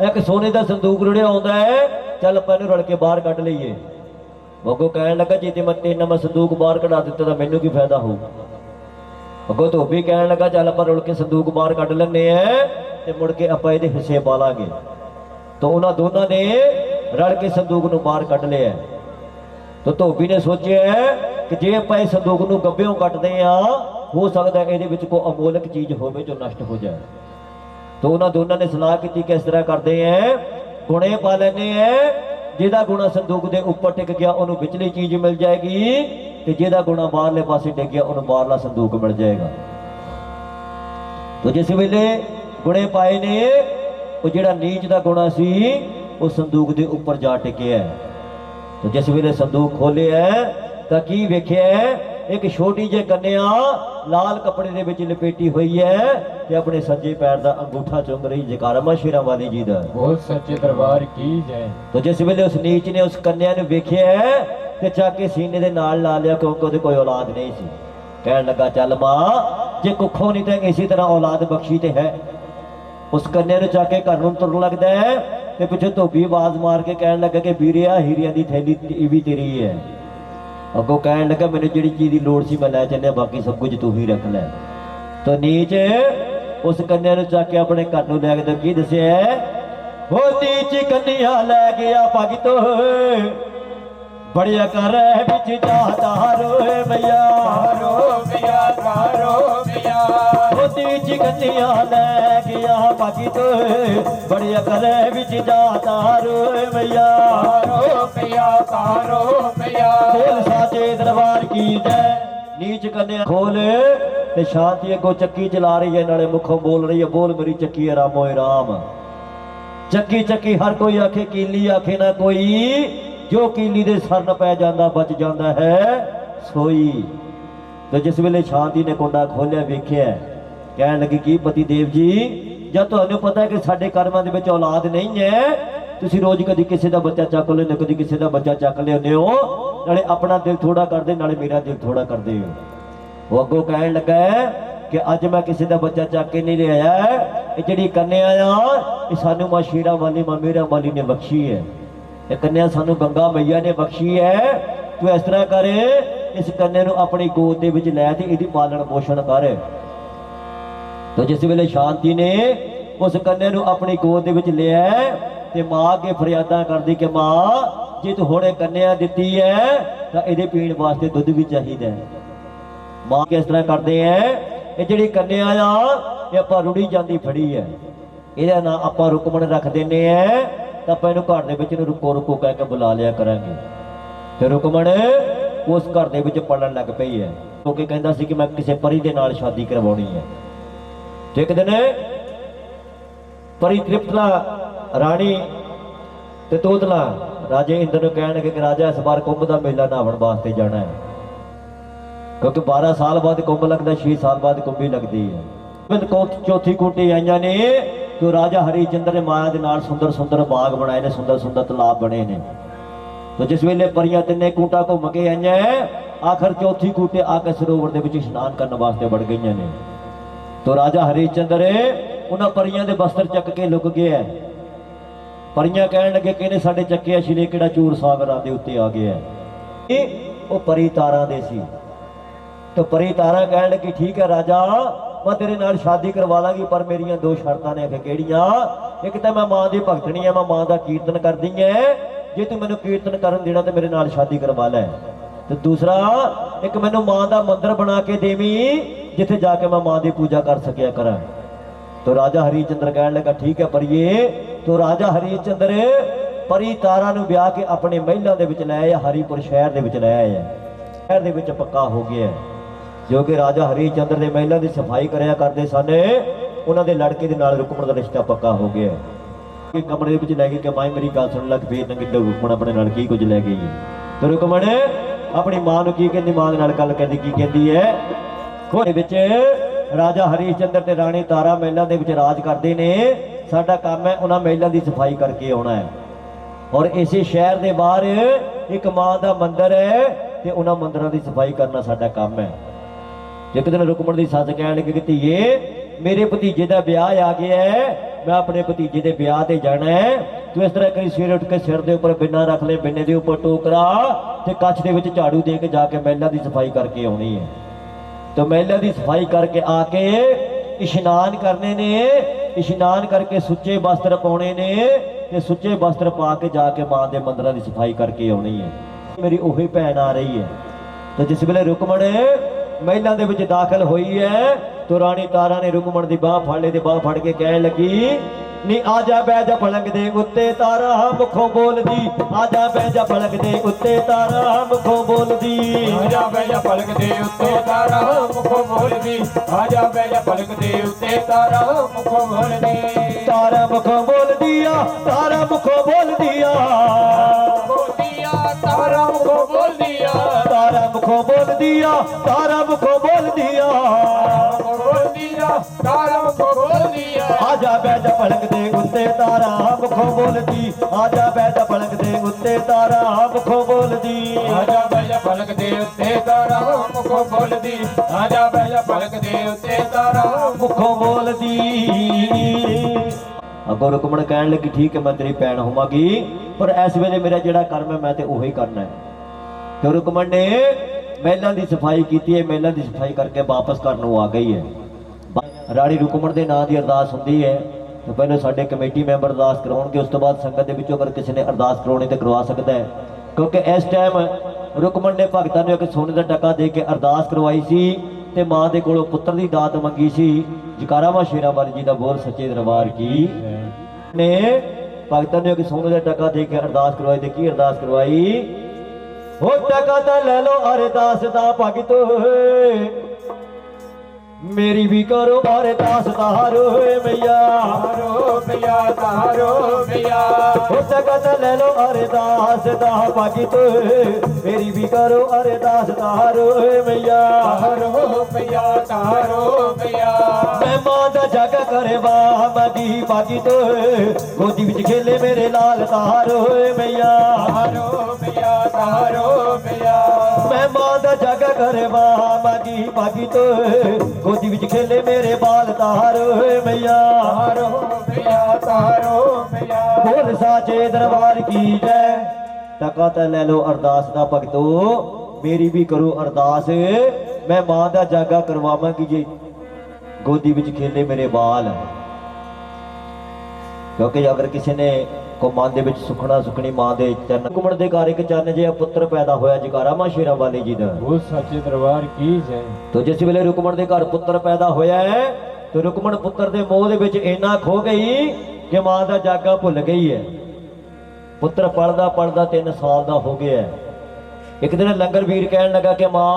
ਇੱਕ ਸੋਨੇ ਦਾ ਸੰਦੂਕ ਰੁੜਿਆ ਆਉਂਦਾ ਹੈ, ਚੱਲ ਆਪਾਂ ਇਹਨੂੰ ਰਲ ਕੇ ਬਾਹਰ ਕੱਢ ਲਈਏ। ਅੱਗੋਂ ਕਹਿਣ ਲੱਗਾ ਜੇ ਤੇ ਮੈਂ ਤੇਨਾਂ ਸੰਦੂਕ ਬਾਹਰ ਕਢਾ ਦਿੱਤਾ ਤਾਂ ਮੈਨੂੰ ਕੀ ਫਾਇਦਾ ਹੋਊ। ਅੱਗੋਂ ਧੋਬੀ ਕਹਿਣ ਲੱਗਾ ਚੱਲ ਆਪਾਂ ਰਲ ਕੇ ਸੰਦੂਕ ਬਾਹਰ ਕੱਢ ਲੈਂਦੇ ਆ ਤੇ ਮੁੜ ਕੇ ਆਪਾਂ ਇਹਦੇ ਹਿੱਸੇ ਪਾ ਲਾਂਗੇ। ਤਾਂ ਉਹਨਾਂ ਦੋਨਾਂ ਨੇ ਰਲ ਕੇ ਸੰਦੂਕ ਨੂੰ ਬਾਹਰ ਕੱਢ ਲਿਆ। ਤਾਂ ਧੋਬੀ ਨੇ ਸੋਚਿਆ ਕਿ ਜੇ ਆਪਾਂ ਇਹ ਸੰਦੂਕ ਨੂੰ ਗੱਭਿਓਂ ਕੱਟਦੇ ਆ, ਹੋ ਸਕਦਾ ਇਹਦੇ ਵਿੱਚ ਕੋਈ ਅਮੋਲਕ ਚੀਜ਼ ਹੋਵੇ ਜੋ ਨਸ਼ਟ ਹੋ ਜਾਏ। ਤਾਂ ਉਹਨਾਂ ਦੋਨਾਂ ਨੇ ਸਲਾਹ ਕੀਤੀ ਕਿ ਇਸ ਤਰ੍ਹਾਂ ਕਰਦੇ ਆ, ਗੁਣੇ ਪਾ ਲੈਂਦੇ ਆ, ਜਿਹਦਾ ਗੁਣਾ ਸੰਦੂਕ ਦੇ ਉੱਪਰ ਟਿਕ ਗਿਆ ਉਹਨੂੰ ਵਿਚਲੀ ਚੀਜ਼ ਮਿਲ ਜਾਏਗੀ, ਤੇ ਜਿਹਦਾ ਗੁਣਾ ਬਾਹਰਲੇ ਪਾਸੇ ਡਿੱਗ ਗਿਆ ਉਹਨੂੰ ਬਾਹਰਲਾ ਸੰਦੂਕ ਮਿਲ ਜਾਏਗਾ। ਤਾਂ ਜਿਸ ਵੇਲੇ ਗੁਣੇ ਪਾਏ ਨੇ, ਉਹ ਜਿਹੜਾ ਨੀਚ ਦਾ ਗੁਣਾ ਸੀ ਉਹ ਸੰਦੂਕ ਦੇ ਉੱਪਰ ਜਾ ਟਿਕਿਆ। ਤਾਂ ਜਿਸ ਵੇਲੇ ਸੰਦੂਕ ਖੋਲਿਆ ਤਾਂ ਕੀ ਵੇਖਿਆ, ਇੱਕ ਛੋਟੀ ਜਿਹੀ ਕੰਨਿਆ ਲਾਲ ਕੱਪੜੇ ਦੇ ਵਿੱਚ ਲਪੇਟੀ ਹੋਈ ਹੈ ਤੇ ਆਪਣੇ ਸੱਜੇ ਪੈਰ ਦਾ ਅੰਗੂਠਾ ਚੁੰਮ ਰਹੀ। ਜੈਕਾਰਾ ਮਾਂ ਸ਼ੇਰਾਂ ਵਾਲੀ ਜੀ ਦਾ
ਬਹੁਤ ਸੱਚੇ ਦਰਬਾਰ ਕੀ ਜੈ।
ਤਾਂ ਜਿਸ ਵੇਲੇ ਉਸ ਨੀਚ ਨੇ ਉਸ ਕੰਨਿਆ ਨੂੰ ਵੇਖਿਆ ਤੇ ਚੱਕ ਕੇ ਸੀਨੇ ਦੇ ਨਾਲ ਲਾ ਲਿਆ, ਕਿਉਂਕਿ ਉਹਦੇ ਕੋਈ ਔਲਾਦ ਨਹੀਂ ਸੀ। ਕਹਿਣ ਲੱਗਾ ਚੱਲ ਮਾਂ ਜੇ ਕੁੱਖੋਂ ਨਹੀਂ ਤਾਂ ਇਸੇ ਤਰ੍ਹਾਂ ਔਲਾਦ ਬਖਸ਼ੀ ਤੇ ਹੈ। ਉਸ ਕੰਨਿਆ ਨੂੰ ਚੱਕ ਕੇ ਘਰ ਨੂੰ ਤੁਰਨ ਲੱਗਦਾ ਹੈ ਤੇ ਪਿੱਛੇ ਧੋਬੀ ਆਵਾਜ਼ ਮਾਰ ਕੇ ਕਹਿਣ ਲੱਗਾ ਕਿ ਵੀਰਿਆ ਹੀਰਿਆਂ ਦੀ ਥੈਲੀ ਇਹ ਵੀ ਤੇਰੀ ਹੈ। ਅੱਗੋਂ ਕਹਿਣ ਲੱਗਾ ਮੈਨੂੰ ਜਿਹੜੀ ਚੀਜ਼ ਦੀ ਲੋੜ ਸੀ ਮੈਂ ਲੈ ਚੱਲਿਆ, ਬਾਕੀ ਸਭ ਕੁਝ ਤੂੰ ਹੀ ਰੱਖ ਲੈ। ਤਾਂ ਨੀਚ ਉਸ ਕੰਨਿਆ ਨੂੰ ਚੱਕ ਕੇ ਆਪਣੇ ਘਰ ਨੂੰ ਲੈ ਕੇ ਕੀ ਦੱਸਿਆ, ਉਹ ਨੀਚ ਕੰਨਿਆ ਲੈ ਗਿਆ ਭਗਤ ਬੜਿਆ ਕਰ ਵਿੱਚ ਜਾਤਾ ਰੋਏ ਮਈਆ,
ਤਾਰੋ ਮਿਆ ਤਾਰੋ ਮਿਆ,
ਉਹ ਨੀਚ ਕੰਨਿਆ ਲੈ ਗਿਆ ਭਗਤ ਬੜਿਆ ਕਰ ਵਿੱਚ ਜਾਤਾ ਰੋਏ ਮਈਆ,
ਤਾਰੋ ਮਿਆ ਤਾਰੋ ਮਿਆ।
ਖੋਲ ਸਾਚੇ ਦਰਬਾਰ ਕੀ ਜੈ। ਨੀਚ ਕੰਨਿਆ ਖੋਲ ਤੇ ਸ਼ਾਂਤੀ ਅੱਗੋਂ ਚੱਕੀ ਚਲਾ ਰਹੀ ਹੈ, ਨਾਲੇ ਮੁਖੋਂ ਬੋਲ ਰਹੀ ਹੈ, ਬੋਲ ਮੇਰੀ ਚੱਕੀ ਰਾਮੋ ਰਾਮ। ਚੱਕੀ ਚੱਕੀ ਹਰ ਕੋਈ ਆਖੇ ਕੀਲੀ, ਆਖੇ ਨਾ ਕੋਈ, ਜੋ ਕੀਲੀ ਦੇ ਸਰਨ ਪੈ ਜਾਂਦਾ ਬਚ ਜਾਂਦਾ ਹੈ ਸੋਈ। ਤੇ ਜਿਸ ਵੇਲੇ ਸ਼ਾਂਤੀ ਨੇ ਕੁੰਡਾ ਖੋਲਿਆ ਵੇਖਿਆ, ਕਹਿਣ ਲੱਗੀ ਕੀ ਪਤੀ ਦੇਵ ਜੀ, ਜਦ ਤੁਹਾਨੂੰ ਪਤਾ ਹੈ ਕਿ ਸਾਡੇ ਕਰਮਾਂ ਦੇ ਵਿੱਚ ਔਲਾਦ ਨਹੀਂ ਹੈ, ਤੁਸੀਂ ਰੋਜ਼ ਕਦੀ ਕਿਸੇ ਦਾ ਬੱਚਾ ਚੱਕ ਲੈਂਦੇ, ਕਦੀ ਕਿਸੇ ਦਾ ਬੱਚਾ ਚੱਕ ਲਿਆਉਂਦੇ ਹੋ, ਨਾਲੇ ਆਪਣਾ ਦਿਲ ਥੋੜਾ ਕਰਦੇ ਨਾਲੇ ਮੇਰਾ ਦਿਲ ਥੋੜਾ ਕਰਦੇ ਹੋ। ਉਹ ਅੱਗੋਂ ਕਹਿਣ ਲੱਗਾ ਕਿ ਅੱਜ ਮੈਂ ਕਿਸੇ ਦਾ ਬੱਚਾ ਚੱਕ ਕੇ ਨਹੀਂ ਲਿਆਇਆ, ਇਹ ਜਿਹੜੀ ਕੰਨਿਆ ਆ ਇਹ ਸਾਨੂੰ ਮਾਂ ਸ਼ੇਰਾਂ ਵਾਲੀ ਮਾਂ ਮੇਰਾ ਵਾਲੀ ਨੇ ਬਖਸ਼ੀ ਹੈ। ਇਹ ਕੰਨਿਆ ਸਾਨੂੰ ਗੰਗਾ ਮਈਆ ਨੇ ਬਖਸ਼ੀ ਹੈ। ਤੂੰ ਇਸ ਤਰ੍ਹਾਂ ਕਰ, ਇਸ ਕੰਨਿਆ ਨੂੰ ਆਪਣੀ ਗੋਦ ਦੇ ਵਿੱਚ ਲੈ ਤੇ ਇਹਦੀ ਪਾਲਣ ਪੋਸ਼ਣ ਕਰ। ਤਾਂ ਜਿਸ ਵੇਲੇ ਸ਼ਾਂਤੀ ਨੇ ਉਸ ਕੰਨਿਆ ਨੂੰ ਆਪਣੀ ਗੋਦ ਦੇ ਵਿੱਚ ਲਿਆ ਤੇ ਮਾਂ ਅੱਗੇ ਫਰਿਆਦਾਂ ਕਰਦੀ ਕਿ ਮਾਂ ਜੇ ਤੂੰ ਹੁਣੇ ਕੰਨਿਆ ਦਿੱਤੀ ਹੈ ਤਾਂ ਇਹਦੇ ਪੀਣ ਵਾਸਤੇ ਦੁੱਧ ਵੀ ਚਾਹੀਦਾ ਹੈ। ਮਾਂ ਕਿਸ ਤਰ੍ਹਾਂ ਕਰਦੇ ਐ, ਇਹ ਜਿਹੜੀ ਕੰਨਿਆ ਆ ਇਹ ਆਪਾਂ ਰੁੜੀ ਜਾਂਦੀ ਫੜੀ ਹੈ, ਇਹਦਾ ਨਾਂ ਆਪਾਂ ਰੁਕਮਣ ਰੱਖ ਦਿੰਨੇ ਆ, ਤਾਂ ਆਪਾਂ ਇਹਨੂੰ ਘਰ ਦੇ ਵਿੱਚ ਨੂੰ ਰੁਕੋ ਰੁਕੋ ਕਹਿ ਕੇ ਬੁਲਾ ਲਿਆ ਕਰਾਂਗੇ। ਤੇ ਰੁਕਮਣ ਉਸ ਘਰ ਦੇ ਵਿੱਚ ਪੜਨ ਲੱਗ ਪਈ ਹੈ, ਕਿਉਂਕਿ ਕਹਿੰਦਾ ਸੀ ਕਿ ਮੈਂ ਕਿਸੇ ਪਰੀ ਦੇ ਨਾਲ ਸ਼ਾਦੀ ਕਰਵਾਉਣੀ ਹੈ। ਤੇ ਇੱਕ ਦਿਨ ਪਰੀ ਤ੍ਰਿਪਤਲਾ ਰਾਣੀ ਤੇ ਤੋਤਲਾ ਰਾਜੇ ਇੰਦਰ ਨੂੰ ਕਹਿਣਗੇ ਕਿ ਰਾਜਾ ਇਸ ਵਾਰ ਕੁੰਭ ਦਾ ਮੇਲਾ ਨਹਾਉਣ ਵਾਸਤੇ ਜਾਣਾ ਹੈ, ਕਿਉਂਕਿ 12 ਸਾਲ ਬਾਅਦ ਕੁੰਭ ਲੱਗਦਾ, 6 ਸਾਲ ਬਾਅਦ ਕੁੰਭੀ ਲੱਗਦੀ ਹੈ। ਚੌਥੀ ਕੋਟੀ ਆਈਆਂ ਨੇ ਜੋ ਰਾਜਾ ਹਰੀ ਚੰਦਰ ਨੇ ਮਾਇਆ ਦੇ ਨਾਲ ਸੁੰਦਰ ਸੁੰਦਰ ਬਾਗ ਬਣਾਏ ਨੇ, ਸੁੰਦਰ ਸੁੰਦਰ ਤਲਾਬ ਬਣੇ ਨੇ। तो जिस वेले परियां तिन्ने कूटा घूम के आईयां आखिर चौथी कूटे आके सरोवर दे विच इशनान करने वास्ते बढ़ गई ने। तो राजा हरिचंद्र उन्हां परियां दे बस्तर चक के लुक गया। परियां कहण लगे कि साडे चक्के अछले किहड़ा चूर सागरां दे उत्ते आ गया। वो परी तारा दे सी। तो परी तारा कहण लगी ठीक है राजा मैं तेरे नाल शादी करवा लांगी पर मेरियां दो शर्तां ने। किहड़ियां? एक तो मैं मां दी भगतनी है, मैं मां दा कीर्तन करदी है, जे तू मैनू कीर्तन करन देना तो मेरे नाल शादी करवा लै। तो दूसरा एक मैनू मां दा मंदिर बना के देवी जिथे जाके मैं मां दी पूजा कर सकिया करा। तो राजा हरिचंद्र कहने लगा ठीक है परिए। तो राजा हरिचंद्र परी तारा ਨੂੰ ਵਿਆਹ ਕੇ ਆਪਣੇ ਮਹਿਲਾਂ ਦੇ ਵਿੱਚ ਲੈ ਆਇਆ, ਹਰੀਪੁਰ ਸ਼ਹਿਰ ਦੇ ਵਿੱਚ ਲੈ ਆਇਆ। ਸ਼ਹਿਰ ਦੇ ਵਿੱਚ ਪੱਕਾ ਹੋ ਗਿਆ ਜੋ ਕਿ ਰਾਜਾ ਹਰੀਚੰਦਰ ਦੇ ਮਹਿਲਾਂ ਦੀ ਸਫਾਈ ਕਰਿਆ ਕਰਦੇ ਸਨ। ਉਹਨਾਂ ਦੇ ਲੜਕੇ ਦੇ ਨਾਲ ਰੁਕਮਣ ਦਾ ਰਿਸ਼ਤਾ ਪੱਕਾ ਹੋ ਗਿਆ ਕਿ ਕਮਰੇ ਦੇ ਵਿੱਚ ਲੈ ਕੇ ਮਾਈ ਮੇਰੀ ਗੱਲ ਸੁਣ ਲੱਗ ਫੇਰ ਨੰਗੀ ਰੁਕਮਣ ਆਪਣੇ ਨਾਲ ਕੀ ਕੁਝ ਲੈ ਗਈ ਹੈ। ਤੇ ਰੁਕਮਣ ਆਪਣੀ ਮਾਂ ਨੂੰ ਕੀ ਕਹਿੰਦੀ, ਮਾਂ ਦੇ ਨਾਲ ਗੱਲ ਕਰਦੀ ਕੀ ਕਹਿੰਦੀ ਹੈ। ਕੋਹੇ ਵਿੱਚ ਰਾਜਾ ਹਰੀਚੰਦਰ ਤੇ ਰਾਣੀ ਤਾਰਾ ਮਹਿਲਾਂ ਦੇ ਵਿੱਚ ਰਾਜ ਕਰਦੇ ਨੇ। ਸਾਡਾ ਕੰਮ ਹੈ ਉਹਨਾਂ ਮਹਿਲਾਂ ਦੀ ਸਫਾਈ ਕਰਕੇ ਆਉਣਾ ਹੈ ਔਰ ਇਸੇ ਸ਼ਹਿਰ ਦੇ ਬਾਹਰ ਇੱਕ ਮਾਂ ਦਾ ਮੰਦਿਰ ਹੈ ਤੇ ਉਹਨਾਂ ਮੰਦਿਰਾਂ ਦੀ ਸਫਾਈ ਕਰਨਾ ਸਾਡਾ ਕੰਮ ਹੈ। ਇੱਕ ਦਿਨ ਰੁਕਮਣ ਦੀ ਸੱਸ ਕਹਿਣ ਲੱਗੀ ਕਿ ਧੀਏ ਮੇਰੇ ਭਤੀਜੇ ਦਾ ਵਿਆਹ ਆ ਗਿਆ ਹੈ, ਮੈਂ ਆਪਣੇ ਭਤੀਜੇ ਦੇ ਵਿਆਹ ਤੇ ਜਾਣਾ ਹੈ। ਤੂੰ ਇਸ ਤਰ੍ਹਾਂ ਕਰੀ ਸਵੇਰੇ ਉੱਠ ਕੇ ਸਿਰ ਦੇ ਉੱਪਰ ਬਿੰਨਾ ਰੱਖ ਲੈ, ਬਿੰਨੇ ਦੇ ਉੱਪਰ ਟੋਕਰਾ ਤੇ ਕੱਛ ਦੇ ਵਿੱਚ ਝਾੜੂ ਦੇ ਕੇ ਜਾ ਕੇ ਮਹਿਲਾਂ ਦੀ ਸਫਾਈ ਕਰਕੇ ਆਉਣੀ ਹੈ। तो महिला की सफाई करके आके इशनान करने ने, इशनान करके सुच्चे वस्त्र पाने ने ते सुच्चे वस्त्र पा के जाके मां के मंदिर की सफाई करके आनी है। मेरी ओही भैन आ रही है। तो जिस वेले रुकमण महिला दे विच दाखिल हुई है तो रानी तारा ने रुकमण की बांह फड़ ली ते बांह फड़ के कह लगी नी आजा बह जा पलंग दे उत्ते तारा मुखों बोलदी, आजा बह जा पलंग दे उत्ते तारा मुखों बोलदी,
आजा बह जा पलक दे उत्ते तारा मुखों बोलदी, आजा बह जा पलक दे उत्ते तारा मुखों बोलदी,
तारा मुखों बोल दिया, तारा मुखों बोल दिया,
बोल दिया तारा मुखों बोल दिया,
तारा मुखों बोल दिया, तारा मुखों बोल दिया,
बोल दिया तारा मुखों बोल दिया,
आजा बह जा पलंग दे उत्ते तारा मुखों बोलदी, आजा बह जा पलंग दे उत्ते तारा मुखों बोलदी,
आजा बह जा पलक दे उत्ते तारा मुखों बोलदी, आजा बह जा पलक दे उत्ते तारा
मुखों बोलदी। अगों रुकमण कहन लगी ठीक है मैं तेरी भैन होवांगी पर इस वेले मेरा जिहड़ा कर्म है मैं ते उही करना है। तो रुकमण ने महलां दी सफाई की है, महलां दी सफाई करके वापस घर नूं आ गई है। राणी रुकमण के नाम की अरदास होंदी है तो पहले साडे कमेटी मैंबर अरदास कराउणगे, उस तो बाद संगत दे विचों अगर किसी ने अरदास करवाउणी तो करवा सकता है। क्योंकि इस टाइम रुकमण ने भगतां नूं एक सोने का टका दे के अरदास करवाई सी ते मां दे कोलों पुत्र दी दात मंगी सी। जकारा मां शेरां वाली जी दा बोल सच्चे दरबार की ने भगतां ने एक सोने का टका दे के अरदास करवाई ते की अरदास करवाई, हो टका तां ले लो अरदास दा भगतो मेरी भी करो अरदास तारो मैया,
तारो मैया तारो मैया,
हो टका तां ले लो अरदास दा भगतो मेरी भी करो अरदास तारो मैया,
तारो मैया तारो मैया,
मैं मां दा जग करवा मदी भगतो गोदी विच खेले मेरे लाल तारो मैया,
तारो मैया तारो मैया,
मैं मां दा जग करवा मदी भगतो गोदी विच खेले मेरे बाल तारो मैया,
तारो मैया तारो मैया,
बोल साचे दरबार की जय। टका ते ले लो अरदास दा भगतो मेरी भी करो अरदास, मैं मां दा जागा करवावांगी जी गोदी विच खेले मेरे बाल। क्योंकि अगर किसी ने को मन दे विच सुखना सुखनी मां दे चरण घुमण दे घर एक चरण जिहा पुत्र पैदा होया जकारा मां शेरां वाली जी दा।
बोल सच्चे दरबार की जय।
तो जिस वेले रुकमण दे घर पुत्र पैदा होया है तो रुकमण पुत्र दे मोह दे विच इन्ना खो गई कि मां दा जागा भुल गई है। पुत्र पढ़दा पढ़दा 3 साल दा हो गया है। एक दिन लंगर वीर कहन लगा कि मां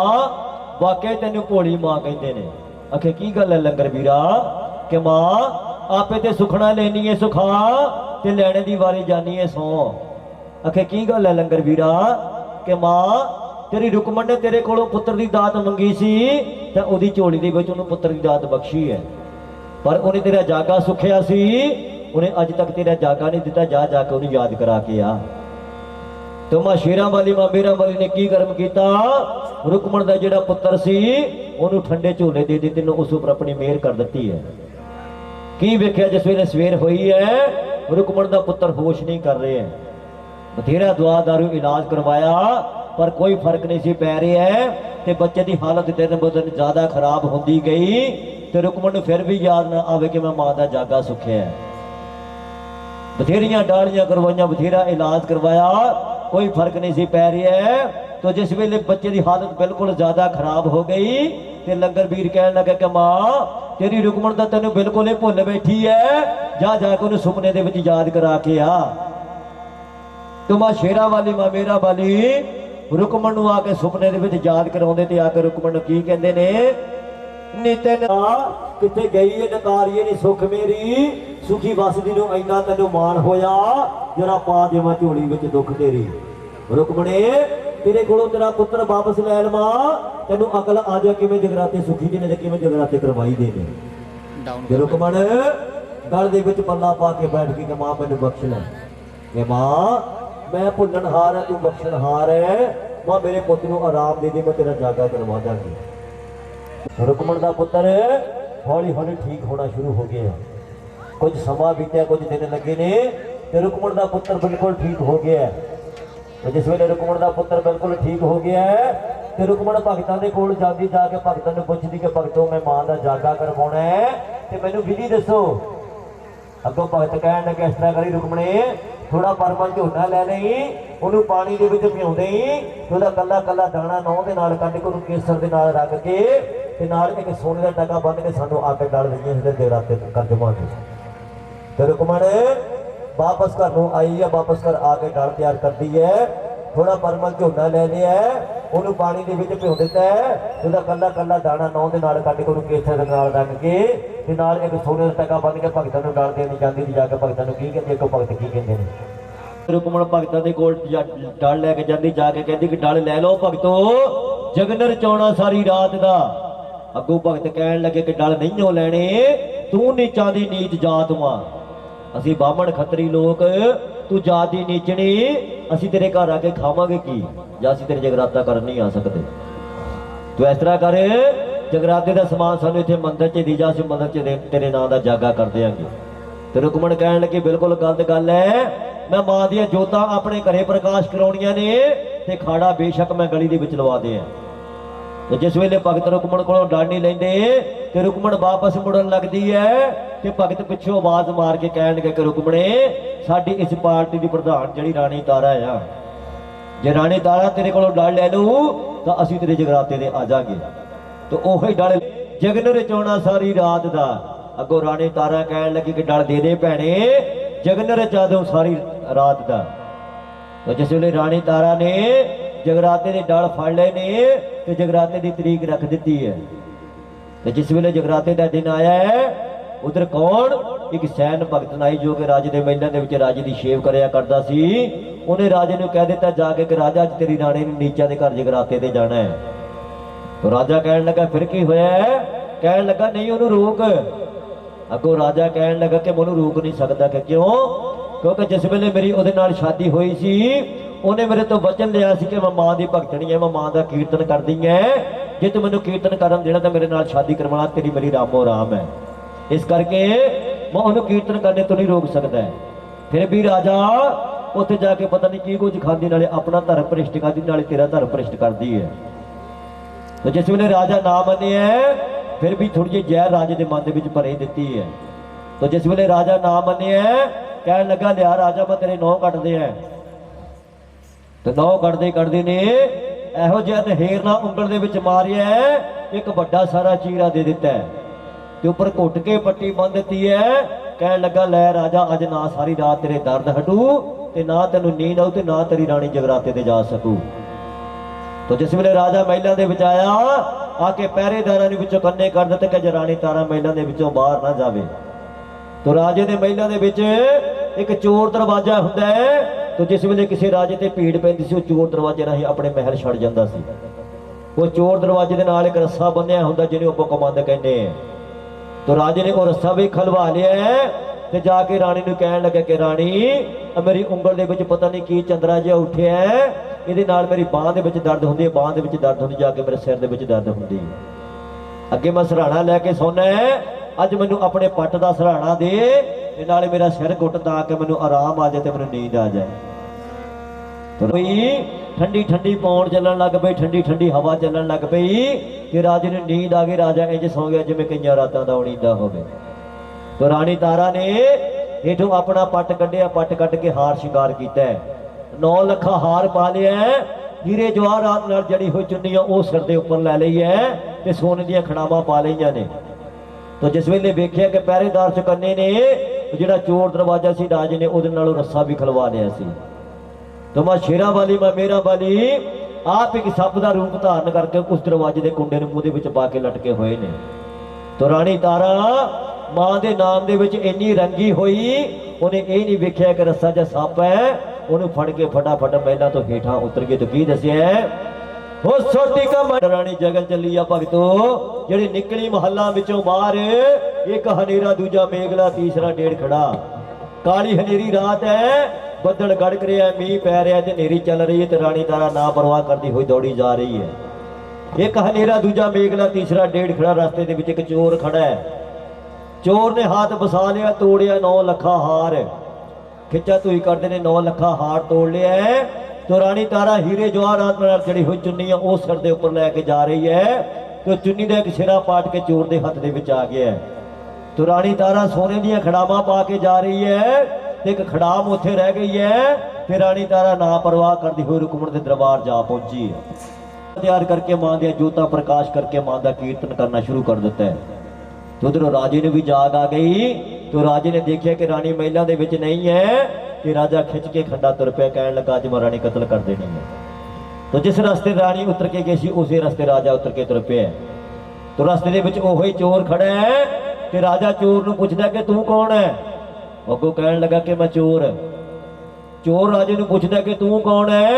वाकई तैनूं भोली मां कहंदे ने। आखे की गल है लंगर वीरा कि मां आपे ते सुखना लेनी है सुखा ते लैणे दी वारी जानी है सौ। आखे की गल है लंगर वीरा कि मां तेरी रुकमण ने तेरे कोलों पुत्र दी दात मंगी सी ते ओदी झोली दे विच ओनू पुत्र दी दात बख्शी है पर उन्हें तेरा जागा सुखिया सी, उन्हें अज तक तेरा जागा नहीं दिता, जा जाके उन्हें याद करा के आ। तो मां शेरां वाली मां मेरां वाली ने की कर्म किया, रुकमण दा जिहड़ा पुत्र सी ओनू ठंडे झोले दे दित्ते ने, उस उपर अपनी मेहर कर दित्ती है। की वेख्या जिस वेले सवेर हुई है रुकमण दा पुत्र होश नहीं कर रहे हैं। बथेरा दुआ दारू इलाज करवाया पर कोई फर्क नहीं सी पै रहा है ते बच्चे की हालत दिन ब दिन ज्यादा खराब होती गई। तो रुकमण नूं फिर भी याद ना आवे कि मैं मां दा जागा सुखिया है। बथेरियां डालियां करवाइयां, बथेरा इलाज करवाया, कोई फर्क नहीं सी पै रहा है। तो जिस वेले बच्चे की हालत बिल्कुल ज्यादा खराब हो गई तो लंगर वीर कहने लगा कि मां तेरी रुकमण दा तैनूं बिल्कुल ही भुल बैठी है। जा जाके उन्हें सुपने दे विच याद करा के आ। तो मां शेरा वाली मां मेरा वाली रुकमण नूं आके सुपने दे विच याद कराउंदे ते आके रुकमण नूं की कहंदे ने, नितिन किथे गई है नकारीए नी सुख मेरी, सुखी बसदी नूं इन्ना तैनूं मान होया, जरा पा देवां झोली विच दुख तेरी। रुकमणे तेरे कोलों तेरा पुत्र वापस लै लवां, तैनूं अकल आ जा किवें जगराते सुखी दे ने किवें जगराते करवाई दे ने। ते रुकमण गल दे विच पल्ला पा के बैठ के मां मैनूं बख्श लै। कि मां मैं भुल्लणहार है, तू बख्शणहार है, मां मेरे पुत्र नूं आराम दे दे, मैं तेरा जागा करवा दांगी। रुकमण दा पुत्र हौली हौली ठीक होना शुरू हो गया। कुछ समा बीत्या, कुछ दिन लगे ने ते रुकमण दा पुत्र बिल्कुल ठीक हो गया। तो जिस वेले रुकमण दा पुत्र बिल्कुल ठीक हो गया है ते रुकमण भगतां दे कोल जांदी, जाके भगतां नूं पुछदी कि भगतों मैं मां दा जागा करवाउणा है ते मैनूं विधि दसो। अगों भगत कहण लगे इस तरह करी रुकमणे, थोड़ा परमल झोना लै लई, ਉਹਨੂੰ ਪਾਣੀ ਦੇ ਵਿੱਚ ਭਿਉਂਦੇ ਹੀ ਤੇ ਉਹਦਾ ਕੱਲਾ ਕੱਲਾ ਦਾਣਾ ਨੌਂ ਦੇ ਨਾਲ ਕੱਢ ਕੇ ਉਹਨੂੰ ਕੇਸਰ ਦੇ ਨਾਲ ਰੱਖ ਕੇ ਤੇ ਨਾਲ ਇੱਕ ਸੋਨੇ ਦਾ ਟਾਕਾ ਬੰਨ ਕੇ ਸਾਨੂੰ ਆ ਕੇ ਡਲ ਲਈਏ ਇਹਦੇ ਦੇ ਰਾਤੇ ਕਰ ਦੇਵਾਂਗੇ। ਤੇ ਰੁਕਮਣ ਵਾਪਸ ਘਰ ਨੂੰ ਆਈ ਹੈ, ਵਾਪਸ ਘਰ ਆ ਕੇ ਡਲ ਤਿਆਰ ਕਰਦੀ ਹੈ, ਥੋੜਾ ਪਰਮਲ ਝੋਨਾ ਲੈ ਲਿਆ, ਉਹਨੂੰ ਪਾਣੀ ਦੇ ਵਿੱਚ ਭਿਉਂ ਦਿੱਤਾ ਹੈ, ਉਹਦਾ ਕੱਲਾ ਕੱਲਾ ਦਾਣਾ ਨੌਂ ਦੇ ਨਾਲ ਕੱਢ ਕੇ ਉਹਨੂੰ ਕੇਸਰ ਦੇ ਨਾਲ ਰੱਖ ਕੇ ਤੇ ਨਾਲ ਇੱਕ ਸੋਨੇ ਦਾ ਟਾਕਾ ਬੰਨ ਕੇ ਭਗਤਾਂ ਨੂੰ ਡਲ ਦੇਣੀ ਜਾਂਦੀ ਸੀ। ਜਾ ਕੇ ਭਗਤਾਂ ਨੂੰ ਕੀ ਕਹਿੰਦੇ, ਇੱਕ ਭਗਤ ਕੀ ਕਹਿੰਦੇ ਨੇ। रुकमण भगतां दे कोल डल लैके जांदी, जाके कहंदी कि डल लै लो भगतो, जगन रचाउणा सारी रात दा। अगों भगत कहण लगे कि डल नहीं हो लैणे, तू नीचां दी नीच जात वां, असीं बामण खतरी लोक, तू जात दी नीचणी, असीं तेरे घर आके खावांगे की, जां असीं तेरे जगराता करन नहीं आ सकदे। तू इस तरह कर, जगराते दा समान सानूं इत्थे मंदिर च दी जा, असीं मंदिर च तेरे नां दा जागा कर देंगे। ते रुकमण कहण लगे बिल्कुल गलत गल है, मैं मां दी जोतां अपने घरे प्रकाश कराउणियां ने ते खाड़ा बेशक मैं गली दे विच लवा दियां। ते जिस वेले भगत रुकमण कोलों डर नहीं लैंदे ते रुकमण वापस मुड़न लगदी है ते भगत पिछों आवाज मार के कहण लगे कि रुकमणे साडी इस पार्टी दी प्रधान जिहड़ी राणी तारा आ, जे राणी तारा तेरे कोलों डर ले लू तां असीं तेरे जगराते दे आ जांगे। तो ओही डर जगन रचाउणा सारी रात दा। अगों राणी तारा कहण लगी कि डर दे दे भैणे, जगन रचा दूं सारी रात दा। तो जिस वेले राणी तारा ने जगराते दे डल फड़ लए ने ते जगराते दी तरीक रख दित्ती है। ते जिस वेले जगराते दा दिन आया है, उधर कौन एक सैन भगत नाई जो कि राजे दे महिलां दे विच राजे दी सेव करया करदा सी, उहने राजे नूं कह दित्ता जाके कि राजा अज तेरी राणी नूं नीचां दे घर जगराते ते जाना है। तो राजा कहण लगा फिर की होया? कहण लगा नहीं उहनूं रोक। अगों राजा कहण लगा कि मैं रोक नहीं सकता। कि क्यों? क्योंकि जिस वेले मेरी उहदे नाल शादी हुई सी, उहने मेरे तो वचन लिया सी कि मैं मां दी भगतणी है, मैं मां दा कीर्तन करदी है, जे तू मैनूं कीर्तन करन देना तो मेरे नाल शादी करवाना, तेरी मेरी रामो राम है। इस करके मैं उहनूं कीर्तन करने तो नहीं रोक सकता है। फिर भी राजा उत्थे जाके पता नहीं की कुछ खांदी, नाले अपना धर्म भ्रिष्ट करदी, नाले तेरा धर्म भ्रिष्ट करदी है। तो जिस वेले राजा ना मने है, फिर भी थोड़ी जी जहर राजे के मन के भरे दी है। तो जिस वेले राजा ना मने कह लगा लिया राजा मैं तेरे नौ कटदे हैं। तो नौ कटदे कटदे ने एहो जिहा नहेर ना उंगल दे विच मारिया है, एक बड़ा सारा चीरा दे दिता है ते उपर घुट के पट्टी बन दी है। कह लगा लै राजा अज ना सारी रात तेरे दर्द हटू ते ना तेनू नींद आऊ ते ना तेरी राणी जगराते ते जा सकू। तो जिस वेले राजा महिलां दे विच आया, आके पहरेदारां दे विचों कन्ने कर दित्ते कि राणी तारा महिलां दे विचों बाहर ना जावे। तो राजे दे महिलां दे विच एक चोर दरवाजा हुंदा है। तो जिस वेले किसी राजे ते भीड़ पैंदी सी, चोर दरवाजे राही अपने महल छड़ जांदा सी। वो चोर दरवाजे दे नाल एक रस्सा बन्निया हुंदा जिहनूं आपां कमंद कहंदे आ। तो राजे ने वो रस्सा भी खलवा लिया है ते जाके राणी नूं कहण लगे कि राणी मेरी उंगल दे विच पता नहीं की चंद्रा जिहा उठिया है, ਇਹਦੇ ਨਾਲ ਮੇਰੀ ਬਾਂਹ ਦੇ ਵਿੱਚ ਦਰਦ ਹੁੰਦੀ ਹੈ, ਬਾਂਹ ਦੇ ਵਿੱਚ ਦਰਦ ਹੁੰਦੀ, ਜਾ ਕੇ ਮੇਰੇ ਸਿਰ ਦੇ ਵਿੱਚ ਦਰਦ ਹੁੰਦੀ ਹੈ। ਅੱਗੇ ਮੈਂ ਸਰਾਣਾ ਲੈ ਕੇ ਸੌਣਾ ਹੈ, ਅੱਜ ਮੈਨੂੰ ਆਪਣੇ ਪੱਟ ਦਾ ਸਰਾਣਾ ਦੇ ਤੇ ਨਾਲੇ ਮੇਰਾ ਸਿਰ ਘੁੱਟ ਤਾਂ ਕਿ ਮੈਨੂੰ ਆਰਾਮ ਆ ਜਾਏ ਤੇ ਮੈਨੂੰ ਨੀਂਦ ਆ ਜਾਏ। ਕੋਈ ਠੰਡੀ ਠੰਡੀ ਪੌਣ ਚੱਲਣ ਲੱਗ ਪਈ, ਠੰਡੀ ਠੰਡੀ ਹਵਾ ਚੱਲਣ ਲੱਗ ਪਈ ਕਿ ਰਾਜੇ ਨੂੰ ਨੀਂਦ ਆ ਗਈ। ਰਾਜਾ ਇੰਜ ਸੌ ਗਿਆ ਜਿਵੇਂ ਕਈਆਂ ਰਾਤਾਂ ਦਾ ਉਣੀਂਦਾ ਹੋਵੇ। तो राणी तारा ने हेठों अपना पट कढ़िया, पट कढ़ के हार शिंगार किया है, 9 लखा हार पा लिया है, हीरे जवाहरात नाल जड़ी हुई चुन्नियां वो सिर के उपर लै ली है ते सोने दियां खड़ावां पा लईआं ने। तो जिस वेले वेख्या कि पहरेदार चौकन्ने ने ਜਿਹੜਾ ਚੋਰ ਦਰਵਾਜ਼ਾ ਸੀ ਰਾਜੇ ਨੇ ਉਹਦੇ ਨਾਲੋਂ ਰੱਸਾ ਵੀ ਖਲਵਾ ਲਿਆ ਸੀ। तो मां शेरा वाली मां मेरा वाली आप एक सप का रूप धारण करके उस दरवाजे के कुंडे मूँह के पा के लटके हुए ने। तो रानी तारा मां के नाम के विच इन्नी रंगी हुई, उन्हें ये नहीं वेख्या कि रस्सा जा सप है, उन्हें फड़ के फटाफट महिला तो हेठा उतर गए। तो की दसिया हो छोटी कम रानी जगन चली आ भगतो, जिहड़ी निकली महल्ला विचों बाहर, एक हनेरा दूजा मेघला तीसरा डेढ़ खड़ा। काली हनेरी रात है, बदल गड़क रहा है, मीह पै रहा है, हनेरी चल रही है, तो रानी तारा ना परवाह करती हुई दौड़ी जा रही है। एक हनेरा दूजा मेघला तीसरा डेढ़ खड़ा, रास्ते के एक चोर खड़ा है। चोर ने हाथ बसा लिया, तोड़िया 9 लखा हार, खिंचा तुई करते ने 9 लखा हार तोड़ लिया है। तो रानी तारा हीरे जवाहरात नाल जड़ी हुई चुन्नी है उस सिर के उपर लैके जा रही है। तो चुन्नी का एक सिरा पाट के चोर के हथ के विच आ गया है। तो रानी तारा सोने दियां खड़ावां पा के जा रही है, एक खड़ाम उत्थे रह गई है। फिर रानी तारा ना परवाह करती हुई रुकमण के दरबार जा पहुंची है। तैयार करके मां दियां जोतां प्रकाश करके मां का कीर्तन करना शुरू कर दिता है। तो उधरों राजे ने भी जाग आ गई। तो राजे ने देखा कि रानी महिला दे विच नहीं है, कि राजा खिंच के खंडा तुर पिया, कहण लगा अज मैं रानी कतल कर देनी है। तो जिस रास्ते रानी उतर के गई सी उस रास्ते राजा उतर के तुर पिया। तो रास्ते दे विच ओही चोर खड़ा है, कि राजा चोर नूं पुछदा कि तू कौन है। अगों कहण लगा कि मैं चोर। चोर राजे नूं पुछदा कि तू कौन है।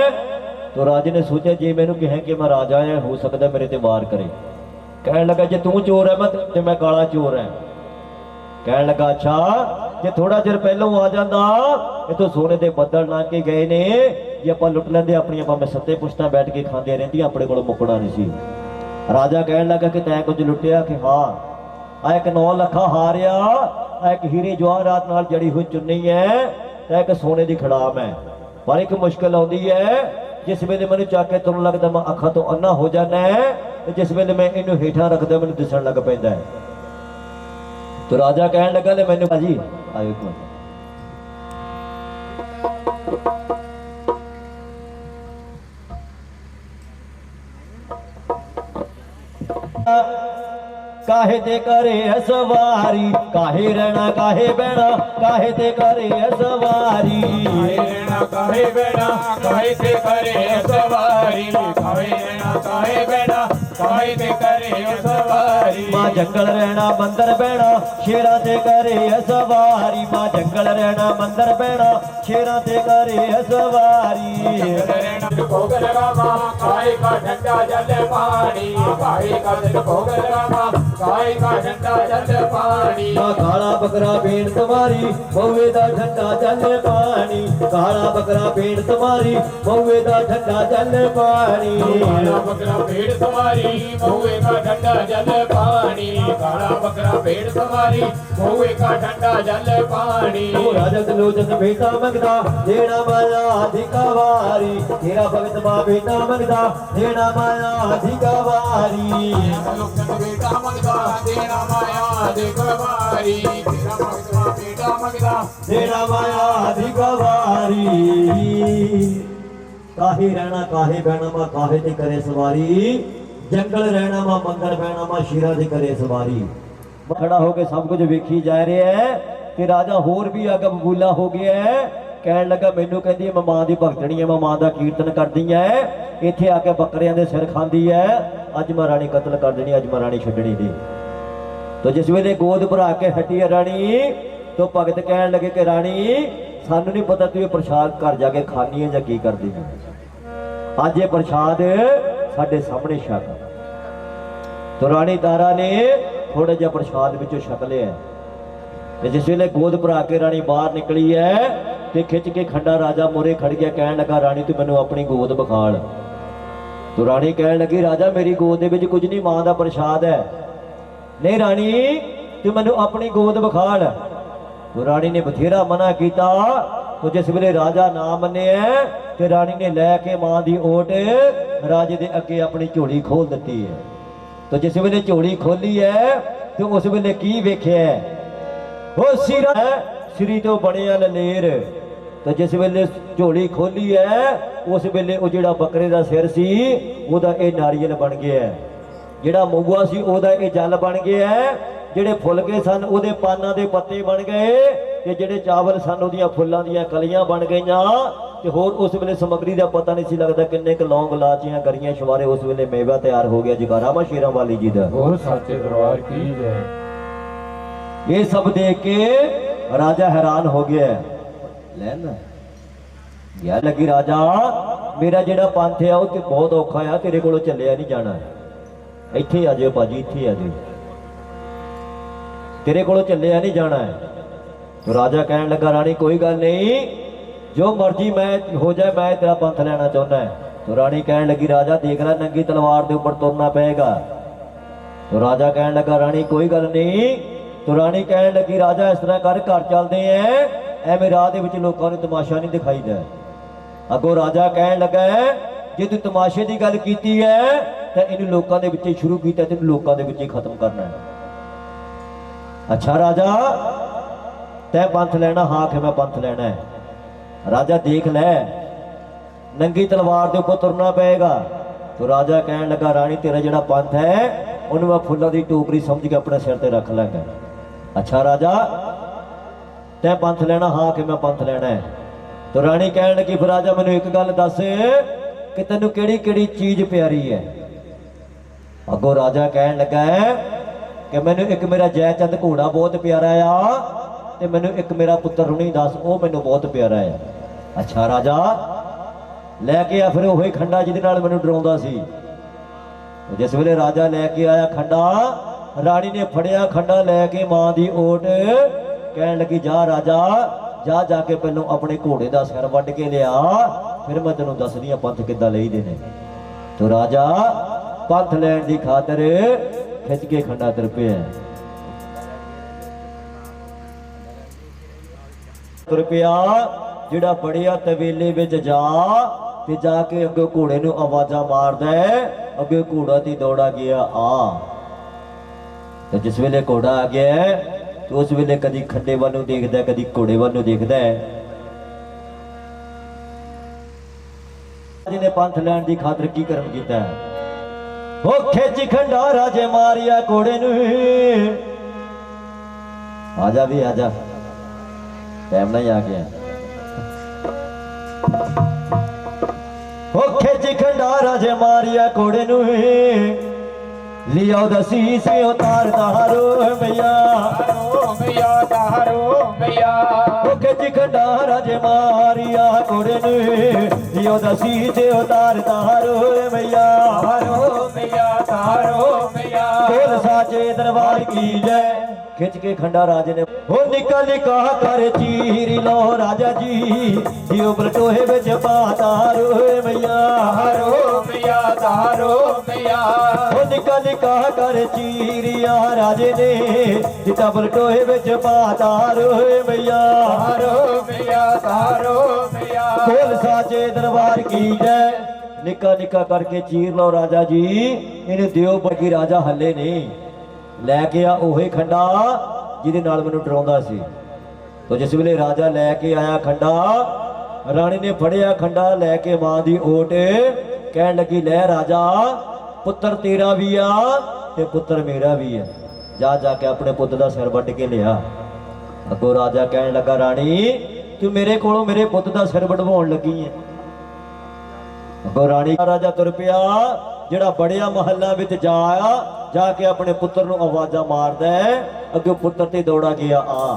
तो राजे ने सोचा जे मैनूं कहे कि मैं राजा है, हो सकता मेरे ते वार करे। कहण लगा जे तू चोर है ते मैं काला चोर है। कहण लगा अच्छा, जे थोड़ा चिर पहलों आ जांदा, इथों सोने दे बदल लंघ के गए ने, जे आपां लुट लैंदे अपनियां भावें सत्ते पुश्तां बैठ के खांदियां रहिंदियां, अपने कोल मुकड़ा नहीं सी। राजा कहण लगा कि तैं कुछ लुटिया, कि हाँ आ एक 9 लखा हारिया, आ एक हीरे जवाहरात नाल जड़ी हुई चुन्नी है, ते एक सोने की खड़ाम है। पर एक मुश्किल आउंदी है, जिस वेले मैनूं चक के तुरन लगदा मैं अखां तो अन्ना हो जाना है, ते जिस वेले मैं इनू हेठां रखदा मैनूं दिसण लग पैंदा है। तो राजा कहण लगा ले मैनूं भाजी आयो एक मिनट। काहे ते करे सवारी, काहे रहना काहे बहना, काहे ते करे सवारी।
काहे रहना काहे बहना, काहे ते करे सवारी। काहे रहना काहे बहना, काहे ते करे सवारी।
मां जंगल रहना मंदर बहना, शेरा ते करे सवारी। मां जंगल रहना मंदर बहना, शेरा ते करे सवारी।
भोग लगावा काहे का ठंडा जल पानी, काहे का भोग लगावा काहे का ठंडा जल पानी।
काला बकरा भेड़ तुम्हारी, बहुए दा ठंडा जल पानी। काला बकरा भेड़ तुम्हारी, बहुए दा ठंडा जल पानी।
काला बकरा भेड़ तुम्हारी, बहुए का ठंडा जल पानी। काला बकरा भेड़ तुम्हारी, बहुए का ठंडा जल पानी।
राजत लोचन बेटा मंगदा, देना माया अधिकावारी। तेरा भगत मां बेटा मंगदा, देना माया अधिकावारी।
लोचन बेटा मंगदा, देना माया अधिकावारी। तेरा भगत मां बेटा मंगदा,
देना माया अधिकावारी। काहे रहना काहे बहना मां, काहे ते करे सवारी। जंगल रहना मां मंदर बहना मां, शेरा ते करे सवारी। खड़ा होके सब कुछ वेखी जा रहा है कि राजा होर भी अग बबूला हो गया है। कहन लगा मैनू कहती है मैं मां की भगतनी है, मैं मां का कीर्तन करती है, इत्थे आके बकरियां दे सिर खांदी है, अज मैं रानी कतल कर देनी, अज मैं रानी छड्डनी नहीं। तो जिस वेले गोद भरा के हटी है रानी, तो भगत कहन लगे कि रानी सानू नहीं पता तू ये प्रसाद घर जाके खानी है या की करदी है, अज ये प्रसाद साडे सामने छक। तो रानी तारा ने थोड़ा जिहा प्रसाद विचों छक लिया। ते जिस वेले गोद भरा के रानी बाहर निकली है, ते खिंच के खंडा राजा मोरे खड़ गया, कहन लगा रानी तू मैनू अपनी गोद बखाड़। तो रानी कहन लगी राजा मेरी गोद दे विच कुछ नहीं, मां दा प्रसाद है। नहीं रानी तू मैनू अपनी गोद बखाड़। तो रानी ने बथेरा मना किया। तो जिस वेले राजा ना मने ते रानी ने लैके मां दी ओट राजे दे अगे अपनी झोली खोल दी है। तो जिस वेले झोली खोली है, तो उस वेले की वेख्या वो सिरा श्री तो बनिया ललेर। तो जिस वेले झोली खोली है, उस वेले वो जिहड़ा बकरे का सिर सी ओदा ये नारियल बन गया है, जिहड़ा मऊआ सी ओदा ये जल बन गया है, ਜਿਹੜੇ ਫੁੱਲ ਗਏ ਸਨ ਉਹਦੇ ਪਾਨਾਂ ਦੇ ਪੱਤੇ ਬਣ ਗਏ ਤੇ ਜਿਹੜੇ ਚਾਵਲ ਸਨ ਉਹਦੀਆਂ ਫੁੱਲਾਂ ਦੀਆਂ ਕਲੀਆਂ ਬਣ ਗਈਆਂ ਤੇ ਹੋਰ ਉਸ ਵੇਲੇ ਸਮੱਗਰੀ ਦਾ ਪਤਾ ਨਹੀਂ ਸੀ ਲੱਗਦਾ ਕਿੰਨੇ ਕੁ ਲੌਂਗ ਲਾਚੀਆਂ ਗਰੀਆਂ ਸ਼ਵਾਰੇ ਉਸ ਵੇਲੇ ਮੇਵਾ ਤਿਆਰ ਹੋ ਗਿਆ। ਜਗਾਰਾ ਮਾ ਸ਼ੇਰਾਂ ਵਾਲੀ ਜੀ ਦਾ
ਉਹ ਸੱਚੇ ਦਰਬਾਰ ਕੀ ਜੈ।
ਇਹ ਸਭ ਦੇਖ ਕੇ ਰਾਜਾ ਹੈਰਾਨ ਹੋ ਗਿਆ। ਲੈ ਨਾ ਯਾ ਲੱਗੀ ਰਾਜਾ ਮੇਰਾ ਜਿਹੜਾ ਪੰਥ ਆ ਉਹ ਤੇ ਬਹੁਤ ਔਖਾ ਆ, ਤੇਰੇ ਕੋਲੋਂ ਚੱਲਿਆ ਨਹੀਂ ਜਾਣਾ। ਇੱਥੇ ਆ ਜਾਓ ਭਾਜੀ, ਇੱਥੇ ਆ ਜਾਓ, ਤੇਰੇ ਕੋਲੋਂ ਚੱਲਿਆ ਨਹੀਂ ਜਾਣਾ ਹੈ। तो राजा कहने लगा रानी कोई गल नहीं, जो मर्जी मैं हो जाए मैं तेरा पंथ लेना चाहता है। तो रानी कहने लगी राजा देख ला नंगी तलवार के ऊपर तुरना पड़ेगा। तो राजा कहने लगा रानी कोई गल नहीं। तो रानी कहने लगी राजा इस तरह कर घर चलते हैं, एवं राह के लोगों को तमाशा नहीं दिखाई दे। अगों राजा कहने लगा जे तू तमाशे की गल की है तो इन लोगों के विच शुरू किया, तेन लोगों के विच खत्म करना है। अच्छा राजा तै पंथ लेना? हाँ कि मैं पंथ लेना है। राजा देख लै नंगी तलवार के ऊपर तुरना पएगा। तो राजा कहने लगा रानी तेरा जिहड़ा पंथ है उन्हें मैं फुल्लां दी टोकरी समझ के अपने सिर ते रख लांगा। अच्छा राजा तै पंथ लेना? हाँ कि मैं पंथ लेना है। तो रानी कहने लगी फिर राजा मैनूं एक गल दस कि तैनूं किहड़ी किहड़ी चीज प्यारी है। अगों राजा कहने लगा कि मैनूं एक मेरा जयचंद घोड़ा बहुत प्यारा आ ते मैनूं एक मेरा पुत्र रुणी दस वो मैनूं बहुत प्यारा है। अच्छा राजा लैके आ फिर वही खंडा जिहदे नाल मैनूं डराउंदा सी। जिस वेले राजा लैके आया खंडा, रानी ने फड़िया खंडा लैके मां दी ओट कहन लगी जा राजा जा जाके पहलों अपने घोड़े का सिर वड्ड के लिया, फिर मैं तेनों दसदी पंथ किद्दां लईदे ने। तो राजा पंथ लैण दी खातर खिच के खंडा तुर पिया। तुर पिया जिहड़ा बड़िया तवेले विच जा ते जाके अगे घोड़े नूं आवाज़ां मारदा है, अगे घोड़ा ती दौड़ा गया आ। तो जिस वेले घोड़ा आ गया तो उस वेले कदी खंडे वाल नूं देखदा है, कदी घोड़े वाल नूं देखदा है। जिहने पंथ लैण दी खातर की करम कीता है, ओ खिच खंडा राजे मारिया घोड़े नूं। आजा भी आजा, टाइम नहीं आ गया। ओ खिच खंडा राजे मारिया घोड़े नूं, लिया दसी से उतार दारो मैया
मैया तारो मैया।
ओ खिच खंडा राजे मारिया घोड़े नूं, लिया दसी से उतार दारो मैया
मैया तारो मैया।
बोल साचे दरबार की जय। खिंच के खंडा राजे ने हो निकल निका कर चीर लो राजा जी, जियो बलटोहे विच पातारो मैया
मैया तारो मैया।
हो निकल निका कर चीरिया राजे ने, जिता बलटोहे विच पातारो मैया
मैया तारो मैया।
बोल साचे दरबार की जय। निका निका करके चीर लो राजा जी, इन्हें दियो बगी राजा हले नहीं लैके आ ओही खंडा जिहदे नाल मैनूं डराउंदा सी। तो जिस वेले राजा लैके आया खंडा, रानी ने फड़िया खंडा लैके मां दी ओट कहन लगी लै राजा पुत्र तेरा भी आ ते पुत्र मेरा भी है, जा जाके अपने पुत्र दा सिर वड्ड के लिया। अगों राजा कहन लगा रानी तू मेरे कोलों मेरे पुत्र दा सिर वडवाउण लगी है। अगों रानी राजा तुर पिया जिहड़ा बड़िया महल्ला विच जा आया, जाके अपने पुत्र नूं आवाज़ां मारदा है, अगे पुत्र ते दौड़ा गया आ।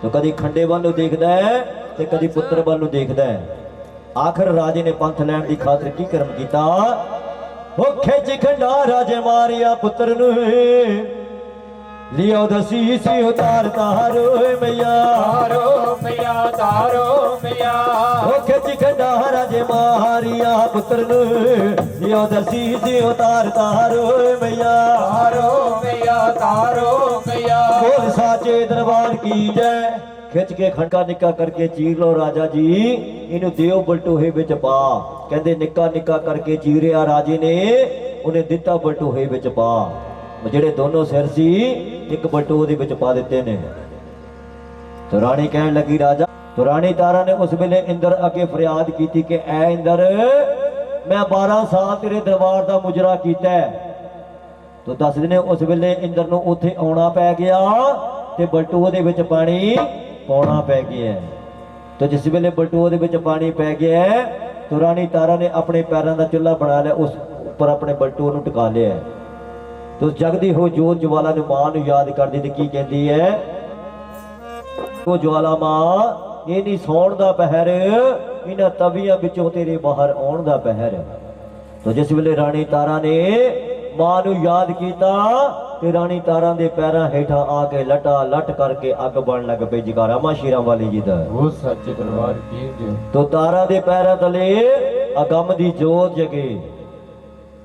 तो कदी खंडे वाल नूं देखदा है ते कदी पुत्र वाल नूं देखदा है। आखिर राजे ने पंथ लैण दी खातर की करम कीता, हो खिच खंडा राजे मारिया पुत्र नूं, लियो दसी सी उतार तारो मैया
मैया तारो मैया।
हो खिच खंडा राजे मारिया पुत्र नूं, लियो दसी सी उतार तारो मैया
मैया तारो मैया।
बोल साचे दरबार की जय। खिच के खंडा निका करके चीर लो राजा जी, इनू दियो बलटोहे विच पा। कहंदे निका निका करके चीरिया राजे ने, उन्हें दिता बलटोहे विच पा। ਜਿਹੜੇ दोनों सिर सी एक बटो दे विच पा दिते ने। तो रानी कहन लगी राजा, तो रानी तारा ने उस वेले इंदर अगे फरियाद की कि ऐ इंदर मैं 12 साल तेरे दरबार का मुजरा कीता है, ਤੋ ਦੱਸਦੇ ਨੇ ਉਸ ਵੇਲੇ ਇੰਦਰ ਨੂੰ ਉੱਥੇ ਆਉਣਾ ਪੈ ਗਿਆ ਤੇ ਬਲਟੂਏ ਦੇ ਵਿੱਚ ਪਾਣੀ ਪਾਉਣਾ ਪੈ ਗਿਆ। ਤੇ ਜਿਸ ਵੇਲੇ ਬਲਟੂਏ ਦੇ ਵਿੱਚ ਪਾਣੀ ਪੈ ਗਿਆ ਤੋ ਰਾਣੀ ਤਾਰਾ ਨੇ ਆਪਣੇ ਪੈਰਾਂ ਦਾ ਚੁੱਲ੍ਹਾ ਬਣਾ ਲਿਆ, ਉਸ ਉੱਪਰ ਆਪਣੇ ਬਲਟੂਏ ਨੂੰ ਟਿਕਾ ਲਿਆ। ਤੋ ਜਗਦੀ ਹੋ ਜੋਤ ਜਵਾਲਾ ਨੂੰ ਮਾਂ ਨੂੰ ਯਾਦ ਕਰਦੀ ਤੇ ਕੀ ਕਹਿੰਦੀ ਹੈ, ਉਹ ਜਵਾਲਾ ਮਾਂ ਇਹ ਨਹੀਂ ਸੌਣ ਦਾ ਪਹਿਰ, ਇਹਨਾਂ ਤਵੀਆਂ ਵਿੱਚੋਂ ਤੇਰੇ ਬਾਹਰ ਆਉਣ ਦਾ ਪਹਿਰ। ਤੋ ਜਿਸ ਵੇਲੇ ਰਾਣੀ ਤਾਰਾ ਨੇ ਮਾਂ ਨੂੰ ਯਾਦ ਕੀਤਾ ਤੇ ਰਾਣੀ ਤਾਰਾ ਦੇ ਪੈਰਾਂ ਹੇਠਾਂ ਆ ਕੇ ਲਟਾ ਲਟ ਕਰਕੇ ਅੱਗ ਬਣ ਲੱਗ ਪਈ। ਜਗਾਰਾ ਮਾਂ ਸ਼ੇਰਾਂ ਵਾਲੀ ਜੀ ਦਾ
ਉਹ ਸੱਚੇ ਦਰਬਾਰ ਕੀ ਦਿਓ।
ਤੋ ਤਾਰਾ ਦੇ ਪੈਰਾਂ ਤਲੇ ਅਗੰਮ ਦੀ ਜੋਤ ਜਗੇ।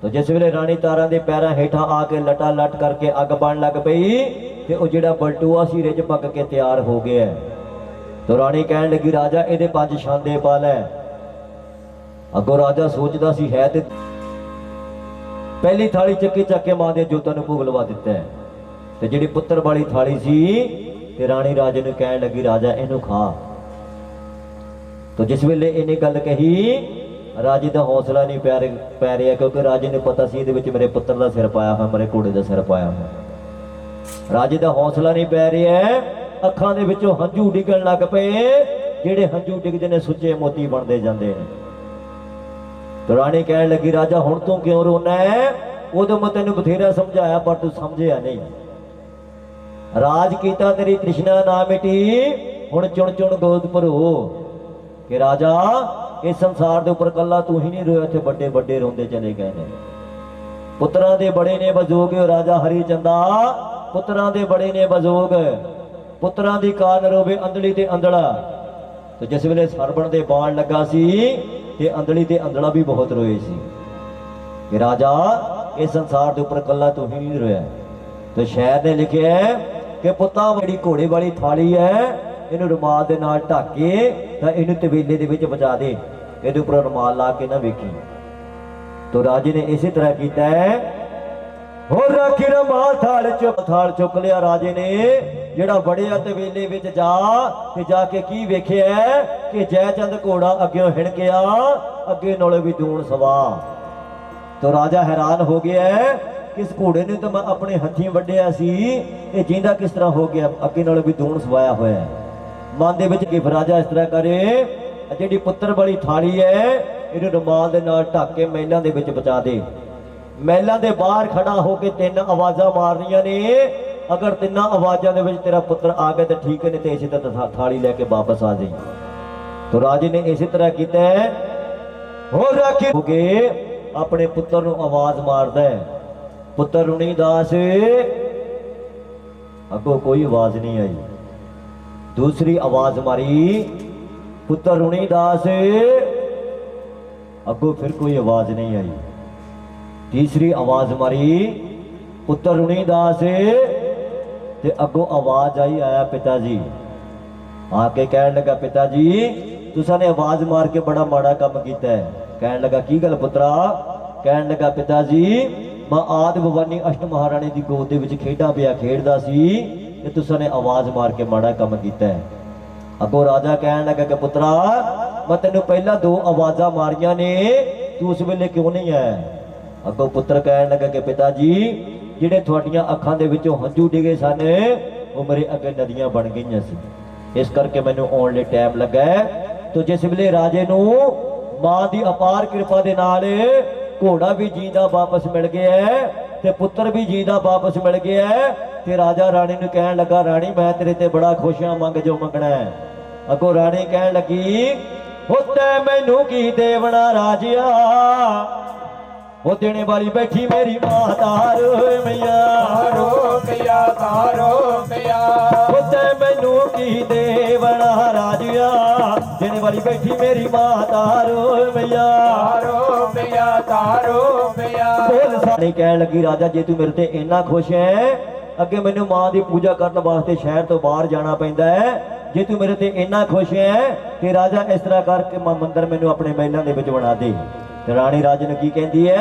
ਤੋ ਜਿਸ ਵੇਲੇ ਰਾਣੀ ਤਾਰਾ ਦੇ ਪੈਰਾਂ ਹੇਠਾਂ ਆ ਕੇ ਲਟਾ ਲਟ ਕਰਕੇ ਅੱਗ ਬਣ ਲੱਗ ਪਈ ਤੇ ਉਹ ਜਿਹੜਾ ਬਲਟੂਆ ਸੀ ਰਿੱਝ ਪੱਕ ਕੇ ਤਿਆਰ ਹੋ ਗਿਆ। ਤੋ ਰਾਣੀ ਕਹਿਣ ਲੱਗੀ ਰਾਜਾ ਇਹਦੇ 5 ਛਾਂਦੇ ਪਾ ਲੈ। ਅੱਗੋਂ ਰਾਜਾ ਸੋਚਦਾ ਸੀ ਹੈ ਤੇ ਪਹਿਲੀ ਥਾਲੀ ਚੱਕ ਕੇ ਮਾਂ ਦੇ ਜੋਤਾਂ ਨੂੰ ਭੋਗ ਲਵਾ ਦਿੱਤਾ ਤੇ ਜਿਹੜੀ ਪੁੱਤਰ ਵਾਲੀ ਥਾਲੀ ਸੀ ਤੇ ਰਾਣੀ ਰਾਜੇ ਨੂੰ ਕਹਿਣ ਲੱਗੀ ਰਾਜਾ ਇਹਨੂੰ ਖਾ। ਤੋ ਜਿਸ ਵੇਲੇ ਇਹਨੇ ਗੱਲ ਕਹੀ ਰਾਜੇ ਦਾ ਹੌਸਲਾ ਨਹੀਂ ਪੈ ਰਿਹਾ ਕਿਉਂਕਿ ਰਾਜੇ ਨੂੰ ਪਤਾ ਸੀ ਇਹਦੇ ਵਿੱਚ ਮੇਰੇ ਪੁੱਤਰ ਦਾ ਸਿਰ ਪਾਇਆ ਹੋਇਆ, ਮੇਰੇ ਘੋੜੇ ਦਾ ਸਿਰ ਪਾਇਆ ਹੋਇਆ। ਰਾਜੇ ਦਾ ਹੌਸਲਾ ਨਹੀਂ ਪੈ ਰਿਹਾ, ਅੱਖਾਂ ਦੇ ਵਿੱਚੋਂ ਹੰਝੂ ਡਿੱਗਣ ਲੱਗ ਪਏ। ਜਿਹੜੇ ਹੰਝੂ ਡਿੱਗਦੇ ਨੇ ਸੁੱਚੇ ਮੋਤੀ ਬਣਦੇ ਜਾਂਦੇ ਨੇ। ਤੇ ਰਾਣੀ ਕਹਿਣ ਲੱਗੀ ਰਾਜਾ ਹੁਣ ਤੂੰ ਕਿਉਂ ਰੋਣਾ ਹੈ? ਉਦੋਂ ਮੈਂ ਤੈਨੂੰ ਬਥੇਰਾ ਸਮਝਾਇਆ ਪਰ ਤੂੰ ਸਮਝਿਆ ਨਹੀਂ। ਰਾਜ ਕੀਤਾ ਤੇਰੀ ਤ੍ਰਿਸ਼ਨਾ ਨਾ ਮਿਟੀ, ਹੁਣ ਚੁਣ ਚੁਣ ਗੋਦ ਭਰੋ ਕਿ ਰਾਜਾ ਇਸ ਸੰਸਾਰ ਦੇ ਉੱਪਰ ਕੱਲਾ ਤੂੰ ਹੀ ਨਹੀਂ ਰੋਇਆ, ਇੱਥੇ ਵੱਡੇ ਵੱਡੇ ਰੋਂਦੇ ਚਲੇ ਗਏ ਨੇ। ਪੁੱਤਰਾਂ ਦੇ ਬੜੇ ਨੇ ਬਜੋਗ ਰਾਜਾ ਹਰੀ ਚੰਦਾ, ਪੁੱਤਰਾਂ ਦੇ ਬੜੇ ਨੇ ਬਜੋਗ, ਪੁੱਤਰਾਂ ਦੀ ਕਾਨ ਰੋਵੇ ਅੰਧਲੀ ਤੇ ਅੰਧੜਾ। ਤੇ ਜਿਸ ਵੇਲੇ ਸਰਬਣ ਦੇ ਬਾਣ ਲੱਗਾ ਸੀ ਤੇ ਅੰਧਲੀ ਤੇ ਅੰਧੜਾ ਵੀ ਬਹੁਤ ਰੋਏ ਸੀ ਕਿ ਰਾਜਾ ਇਸ ਸੰਸਾਰ ਦੇ ਉੱਪਰ ਕੱਲਾ ਤੂੰ ਹੀ ਨਹੀਂ ਰੋਇਆ। ਤੇ ਸ਼ਾਇਰ ਨੇ ਲਿਖਿਆ ਕਿ ਪੁੱਤਾਂ ਜਿਹੜੀ ਘੋੜੇ ਵਾਲੀ ਥਾਲੀ ਹੈ ਇਹਨੂੰ ਰੁਮਾਲ ਦੇ ਨਾਲ ਢੱਕ ਕੇ ਤਾਂ ਇਹਨੂੰ ਤਵੇਲੇ ਦੇ ਵਿੱਚ ਵਜਾ ਦੇ, ਇਹਦੇ ਉੱਪਰ ਰੁਮਾਲ ਲਾ ਕੇ ਨਾ ਵੇਖੀ। ਤੋ ਰਾਜੇ ਨੇ ਇਸੇ ਤਰ੍ਹਾਂ ਕੀਤਾ ਹੈ। ਹੋਰ ਰਾਖੀ ਰੁਮਾਲ ਥਾਲ ਚੁੱਕ ਲਿਆ ਰਾਜੇ ਨੇ, ਜਿਹੜਾ ਵੜਿਆ ਤਵੇਲੇ ਵਿੱਚ ਜਾ ਕੇ ਕੀ ਵੇਖਿਆ ਕਿ ਜੈਚੰਦ ਘੋੜਾ ਅੱਗੇ ਹਿਣਕਿਆ, ਅੱਗੇ ਨਾਲੋਂ ਵੀ ਦੂਣ ਸਵਾ। ਤੋ ਰਾਜਾ ਹੈਰਾਨ ਹੋ ਗਿਆ ਕਿਸ ਘੋੜੇ ਨੂੰ ਤਾਂ ਮੈਂ ਆਪਣੇ ਹੱਥੀਂ ਵੱਢਿਆ ਸੀ, ਇਹ ਜਿੰਦਾ ਕਿਸ ਤਰ੍ਹਾਂ ਹੋ ਗਿਆ, ਅੱਗੇ ਨਾਲੋਂ ਵੀ ਦੂਣ ਸਵਾਇਆ ਹੋਇਆ। ਮਨ ਦੇ ਵਿੱਚ ਕਿ ਰਾਜਾ ਇਸ ਤਰ੍ਹਾਂ ਕਰੇ, ਜਿਹੜੀ ਪੁੱਤਰ ਵਾਲੀ ਥਾਲੀ ਹੈ ਇਹਨੂੰ ਰੁਮਾਲ ਦੇ ਨਾਲ ਢੱਕ ਕੇ ਮਹਿਲਾਂ ਦੇ ਵਿੱਚ ਪਹੁੰਚਾ ਦੇ। ਮਹਿਲਾਂ ਦੇ ਬਾਹਰ ਖੜਾ ਹੋ ਕੇ 3 ਆਵਾਜ਼ਾਂ ਮਾਰਨੀਆਂ ਨੇ, ਅਗਰ 3 ਆਵਾਜ਼ਾਂ ਦੇ ਵਿੱਚ ਤੇਰਾ ਪੁੱਤਰ ਆ ਗਿਆ ਤਾਂ ਠੀਕ ਹੈ, ਨਹੀਂ ਤੇ ਇਸੇ ਤਰ੍ਹਾਂ ਥਾਲੀ ਲੈ ਕੇ ਵਾਪਸ ਆ ਜਾਈ। ਤੋ ਰਾਜੇ ਨੇ ਇਸੇ ਤਰ੍ਹਾਂ ਕੀਤਾ। ਹੋਰ ਰਾਖੀ ਹੋ ਕੇ ਆਪਣੇ ਪੁੱਤਰ ਨੂੰ ਆਵਾਜ਼ ਮਾਰਦਾ ਹੈ, ਪੁੱਤਰ ਰੁਣੀ ਦਾਸ। ਅੱਗੋਂ ਕੋਈ ਆਵਾਜ਼ ਨਹੀਂ ਆਈ। दूसरी आवाज मारी, पुत्र रुणी दास। अगो फिर कोई आवाज नहीं आई। तीसरी आवाज मारी, पुत्र रुणी दास। ते अगो आवाज आई, आया पिताजी। आके कहने लगा पिताजी तुसा ने आवाज मार के बड़ा माड़ा काम किया है। कहने लगा की गल पुत्रा? कहने लगा पिताजी मैं आदि भवानी अष्ट महाराणी की गोद दे विच खेडां पिया खेडदा सी ते तुसा ने आवाज मार के माड़ा काम किया है। अगो राजा कहने लगा कि पुत्रा मैं तेनों पहला 2 आवाजा मारिया ने, तू उस वेले क्यों नहीं आया? अगो पुत्र कहने लगा कि पिताजी जिहड़े तुहाडियां अखां दे विचों हंझू डिगे सन वो मेरे अगे नदियां बन गईयां सी, इस करके मैनूं आउण लई टाइम लगा। तो जिस वेले राजे नूं मां दी अपार कृपा दे नाल घोड़ा भी जींदा वापस मिल गया ते पुत्र भी जींदा वापस मिल गया ते राजा राणी नूं कहण लगा राणी मैं तेरे ते बड़ा खुश हां, मंग जो मंगना है। अगो राणी कहण लगी हो तै मैनूं की देवना राजिया, वो देने वाली बैठी मेरी मां तारो मैया,
तारो मैया तारो मैया।
वो तै मैनूं की देवना राजिया, देने वाली बैठी मेरी मां तारो मैया,
तारो मैया तारो मैया।
बोल सारी कहण लगी राजा जे तू मेरे ते इन्ना खुश है अगे मैनू मां की पूजा करने वास्ते शहर तो बाहर जाना पैंदा है, जे तू मेरे ते इन्ना खुश है कि राजा इस तरह करके मंदिर मैनू अपने महलों के विच बना दे। ते राणी राजे ने की कहती है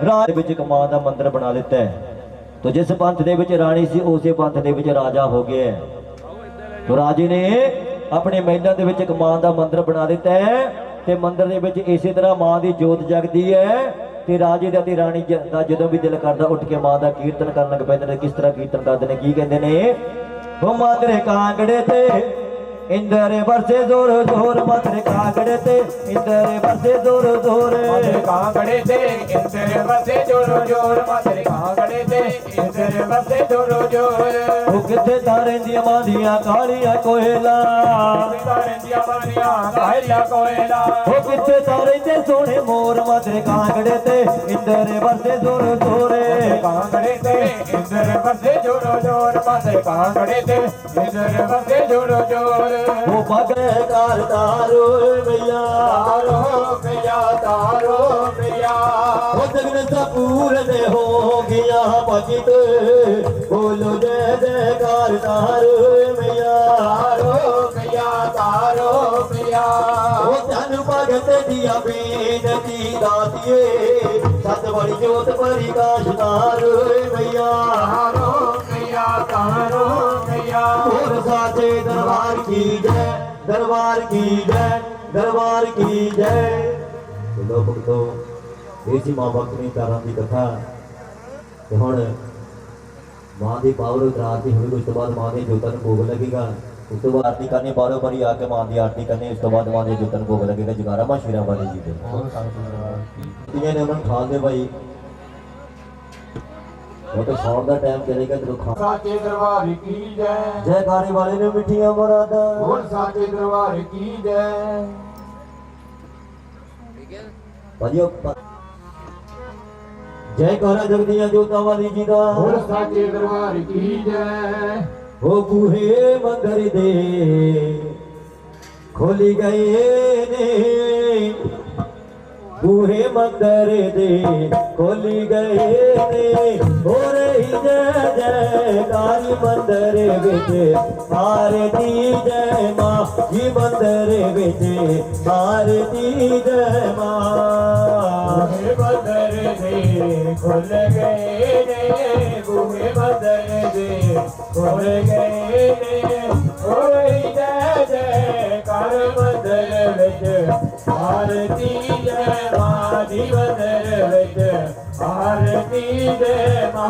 राज विच एक मां दा मंदिर बना दिता है। तो जिस पंथ दे विच राणी सी उसे पंथ दे विच राजा हो गया है। तो राजे ने अपने महलों के विच एक मां दा मंदिर बना दिता है ते मंदिर दे विच इसी तरह मां दी जोत जगदी है ਤੇ ਰਾਜੇ ਦਾ ਤੇ ਰਾਣੀ ਦਾ ਜਦੋਂ ਵੀ ਦਿਲ ਕਰਦਾ ਉੱਠ ਕੇ ਮਾਂ ਦਾ ਕੀਰਤਨ ਕਰਨ ਲੱਗ ਪੈਂਦੇ ਨੇ। ਕਿਸ ਤਰ੍ਹਾਂ ਕੀਰਤਨ ਕਰਦੇ ਨੇ, ਕੀ ਕਹਿੰਦੇ ਨੇ? ਹੋ ਮਾਤਰੇ ਕਾਂਗੜੇ ਤੇ ਇੰਦਰ ਵਰਸੇ ਜ਼ੋਰ ਜ਼ੋਰ, ਮਾਤਰੇ ਕਾਂਗੜੇ ਤੇ ਇੰਦਰ ਵਰਸੇ ਜ਼ੋਰ ਜ਼ੋਰ,
ਮਾਤਰੇ ਕਾਂਗੜੇ ਤੇ ਇੰਦਰ ਵਸੇ ਜੋਰ ਜੋਰ, ਮਾਤਰੇ ਕਾਂਗੜੇ ਤੇ ਇੰਦਰ ਵਸੇ ਜੋਰ ਜੋਰ।
ਉਹ ਕਿੱਥੇ ਤਾਰੇ ਦੀਆਂ ਮਾਂਦੀਆਂ ਕਾਲੀਆਂ ਕੋਇਲਾ,
ਤਾਰੇ ਦੀਆਂ ਮਾਰੀਆਂ ਕਾਲੀਆਂ ਕੋਇਲਾ,
ਉਹ ਕਿੱਥੇ ਤਾਰੇ ਤੇ ਸੋਹਣੇ ਮੋਰ, ਮਾਤਰੇ ਕਾਂਗੜੇ ਤੇ ਇੰਦਰ ਵਰਸੇ ਜ਼ੋਰ ਜ਼ੋਰ,
ਕਾਂਗੜੇ ਤੇ ਇੰਦਰ ਵਸੇ ਜੋਰ ਜੋਰ, ਮਾਤਰੇ ਕਾਂਗੜੇ ਤੇ ਇੰਦਰ ਵਸੇ ਜੋਰ ਜੋਰ।
ਉਹ ਬਗੈ ਕਾਰ ਤਾਰੋ ਮਈਆ,
ਤਾਰੋ ਪਿਆ ਤਾਰੋ ਪਿਆ,
ਉਹ ਜਗਨ ਸਪੂਰਨ ਹੋ ਗਿਆ ਭਜਿਤ, ਬੋਲੋ ਜੈ ਜੈਕਾਰ ਤਾਰੋ ਮਈਆ,
ਤਾਰੋ ਪਿਆ ਤਾਰੋ ਪਿਆ।
ਉਹ ਧਨ ਭਗਤ ਦੀਆਂ ਬੇਨਤੀ ਦਾਤੀਏ, ਸਤ ਬੜੀ ਜੋਤ ਪ੍ਰਕਾਸ਼ ਤਾਰੋ ਮਈਆ,
ਤਾਰੋ ਪਿਆ ਤਾਰੋ ਪਿਆ।
ਹੋਰ ਸਾਚੇ ਦਰਬਾਰ ਕੀ ਜੈ, ਦਰਬਾਰ ਕੀ ਜੈ, ਦਰਬਾਰ ਕੀ ਜੈ। ਲੋ ਭਗਤੋ, ਇਹ ਸੀ ਮਾਂ ਭਗਤਣੀ ਕਾਰਾਂ ਦੀ ਕਥਾ। ਤੇ ਹੁਣ ਮਾਂ ਦੀ ਪਾਵਰ ਉਤਰਾਤੀ ਹੋਈ, ਉਸ ਤੋਂ ਬਾਅਦ ਮਾਂ ਦੇ ਜੋਤਾਂ ਨੂੰ ਭੋਗ ਲੱਗੇਗਾ। ਉਸ ਤੋਂ ਬਾਅਦ ਆਰਤੀ ਕਰਨੀ, ਬਾਰੋ ਬਾਰੀ ਆ ਕੇ ਮਾਂ ਦੀ ਆਰਤੀ ਕਰਨੀ। ਉਸ ਤੋਂ ਬਾਅਦ ਮਾਂ ਦੇ ਜੋਤਾਂ ਨੂੰ ਭੋਗ ਲੱਗੇਗਾ। ਜਗਾਰਾ ਮਾਂ ਸ਼ੇਰਾਂ ਵਾਲੇ ਜੀ ਦੇ ਤੀਆਂ ਨੇ ਉਹਨਾਂ ਨੂੰ ਖਾਲ ਦੇ ਭਾਈ। ਉਹ ਤਾਂ ਸੌਣ ਦਾ ਟਾਈਮ ਚਲੇਗਾ ਜਦੋਂ ਖਾ
ਸਾਚੇ ਦਰਬਾਰ ਕੀ ਜੈ,
ਜੈਕਾਰੇ ਵਾਲੇ ਨੂੰ ਮਿੱਠੀਆਂ ਮੁਰਾਦਾਂ,
ਹੋਰ ਸਾਚੇ ਦਰਬਾਰ ਕੀ ਜੈ।
ਭਾਜੀ ਜੈਕਾਰਾ ਜਗਦੀਆਂ ਜੋਤਾਂ ਵਾਲੀ ਜੀ ਦਾ,
ਹੋਰ ਸਾਚੇ ਦਰਬਾਰ ਕੀ ਜੈ।
ਉਹ ਬੂਹੇ ਮੰਦਰ ਦੇ ਖੋਲੀ ਗਏ ਨੇ, ਬੂਹੇ ਮੰਦਰ ਦੇ ਖੋਲੀ ਗਏ ਨੇ। ਹੋ ਰਹੀ ਜੈ ਜੈਕਾਰੀ ਮੰਦਰ ਵਿੱਚ, ਆਰਤੀ ਜੈ ਮਾਂ ਜੀ ਮੰਦਰ ਵਿੱਚ, ਆਰਤੀ ਜੈ ਮਾਂ।
ਬੂਹੇ ਮੰਦਰ ਦੇ ਖੁੱਲ ਗਏ ਨੇ, ਬੂਹੇ ਮੰਦਰ ਦੇ ਖੁੱਲ ਗਏ ਨੇ। ਹੋਈ ਜੈ ਜੈ ਕਰ ਮੰਦਰ ਵਿੱਚ, ਆਰਤੀ ਜੈ ਮਾਂ ਦੀ ਮੰਦਰ ਵਿੱਚ, ਆਰਤੀ ਜੈ ਮਾਂ।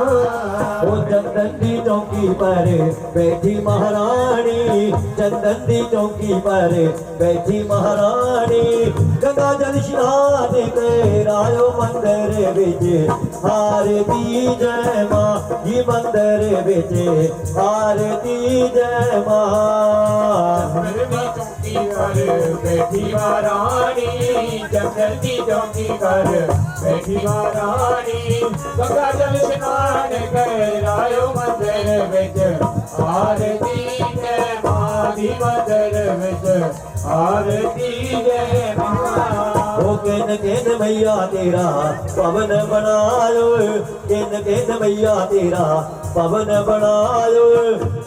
ਉਹ ਚੰਦਨ ਦੀ ਚੌਕੀ ਪਰ ਬੈਠੀ ਮਹਾਰਾਣੀ, ਚੰਦਨ ਦੀ ਚੌਕੀ ਪਰ ਬੈਠੀ ਮਹਾਰਾਣੀ। ਗੰਗਾ ਜਲ ਇਸ਼ਨਾਨ ਕੇ ਰਾਇਓ ਮੰਦਰ ਵਿੱਚ, ਆਰਤੀ ਜੈ ਮਾਂ ਜੀ ਮੰਦਰ ਵਿੱਚ, ਆਰਤੀ ਜੈ ਮਾਂ।
ਚੌਕੀ ਕਰ ਬੈਠੀ ਮਹਾਰਾਣੀ, ਚੰਦਰ ਦੀ ਚੌਕੀ ਕਰ ਬੈਠੀ ਮਹਾਰਾਣੀ। ਗੰਗਾ ਜਲ ਇਸ਼ਨਾਨ ਕਰ ਰਾਇਓ ਮੰਦਰ ਵਿੱਚ, ਆਰਤੀ ਜੈ ਮਾਂ ਦੀ ਮੰਦਰ ਵਿੱਚ, ਆਰਤੀ ਜੈ ਮਾਂ।
ਉਹ ਕਿਨ ਮਈਆ ਤੇਰਾ ਪਵਨ ਬਣਾਇਓ, ਕਿਨ ਮਈਆ ਤੇਰਾ ਪਵਨ ਬਣਾਇਓ।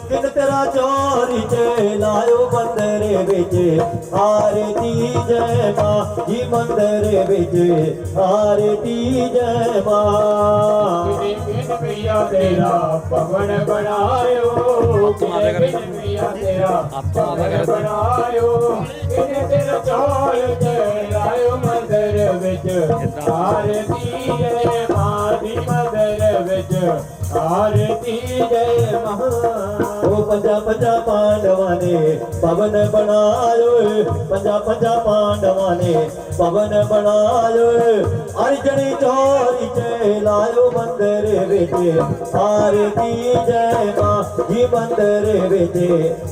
ਕਿਨ ਤੇਰਾ ਚੋਰੀ ਚ ਲਾਇਓ ਮੰਦਰ ਵਿੱਚ, ਆਰਤੀ ਜੈ ਮਾਂ ਜੀ ਮੰਦਰ ਵਿੱਚ, ਆਰਤੀ ਜੈ ਮਾਂ।
ਕਿਨ ਮਈਆ ਤੇਰਾ ਪਵਨ ਬਣਾਇਓ, ਕਿਨ ਮਈਆ ਤੇਰਾ ਪਵਨ ਬਣਾਇਓ। ਕਿਨ ਤੇਰਾ ਚੋਰੀ ਚ ਲਾਇਓ ਮੰਦਰ ਵਿੱਚ, ਆਰਤੀ ਜੈ ਮਾਂ ਦੀ ਮੰਦਰ ਵਿੱਚ, ਆਰਤੀ ਜੈ ਮਾਂ।
ਉਹ ਪੰਜਾਂ ਪਾਂਡਵਾਂ ਨੇ ਪਵਨ ਬਣਾਇਓ, ਪੰਜਾਂ ਪਾਂਡਵਾਂ ਨੇ ਪਵਨ ਬਣਾਇਓ। ਅਰਜਣੀ ਚੋਰੀ ਚ ਲਾਇਓ ਮੰਦਰ ਵਿੱਚ, ਆਰਤੀ ਜੈ ਮਾਂ ਜੀ ਮੰਦਰ ਵਿੱਚ,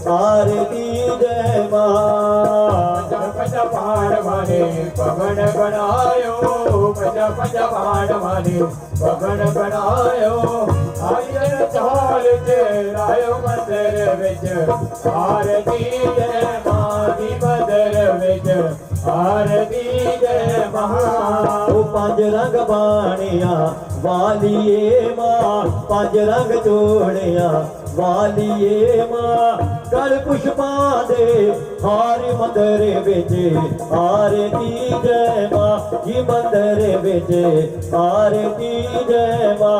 ਆਰਤੀ ਜੈ ਮਾਂ।
ਪੰਜਾਂ ਪਾਂਡਵਾਂ ਨੇ ਪਵਨ ਬਣਾਇਓ, ਪੰਜਾਂ ਪਾਂਡਵਾਂ ਨੇ ਪਵਨ ਬਣਾਇਓ। ਅਰਜਨ ਚੋਲ ਚ ਲਾਇਓ ਮੰਦਰ ਵਿੱਚ, ਆਰਤੀ ਜੈ ਮਾਂ ਦੀ ਮੰਦਰ ਵਿੱਚ, ਆਰਤੀ ਜੈ ਮਾਂ।
ਉਹ ਪੰਜ ਰੰਗ ਬਾਣੀਆਂ ਵਾਲੀਏ ਮਾਂ, ਪੰਜ ਰੰਗ ਜੋੜਿਆ ਵਾਲੀਏ ਮਾਂ। ਗਲ ਪੁਸ਼ਪਾਂ ਦੇ ਹਾਰ ਮੰਦਰ ਵਿੱਚ, ਆਰਤੀ ਜੈ ਮਾਂ ਜੀ ਮੰਦਰ ਵਿੱਚ, ਆਰਤੀ ਜੈ ਮਾਂ।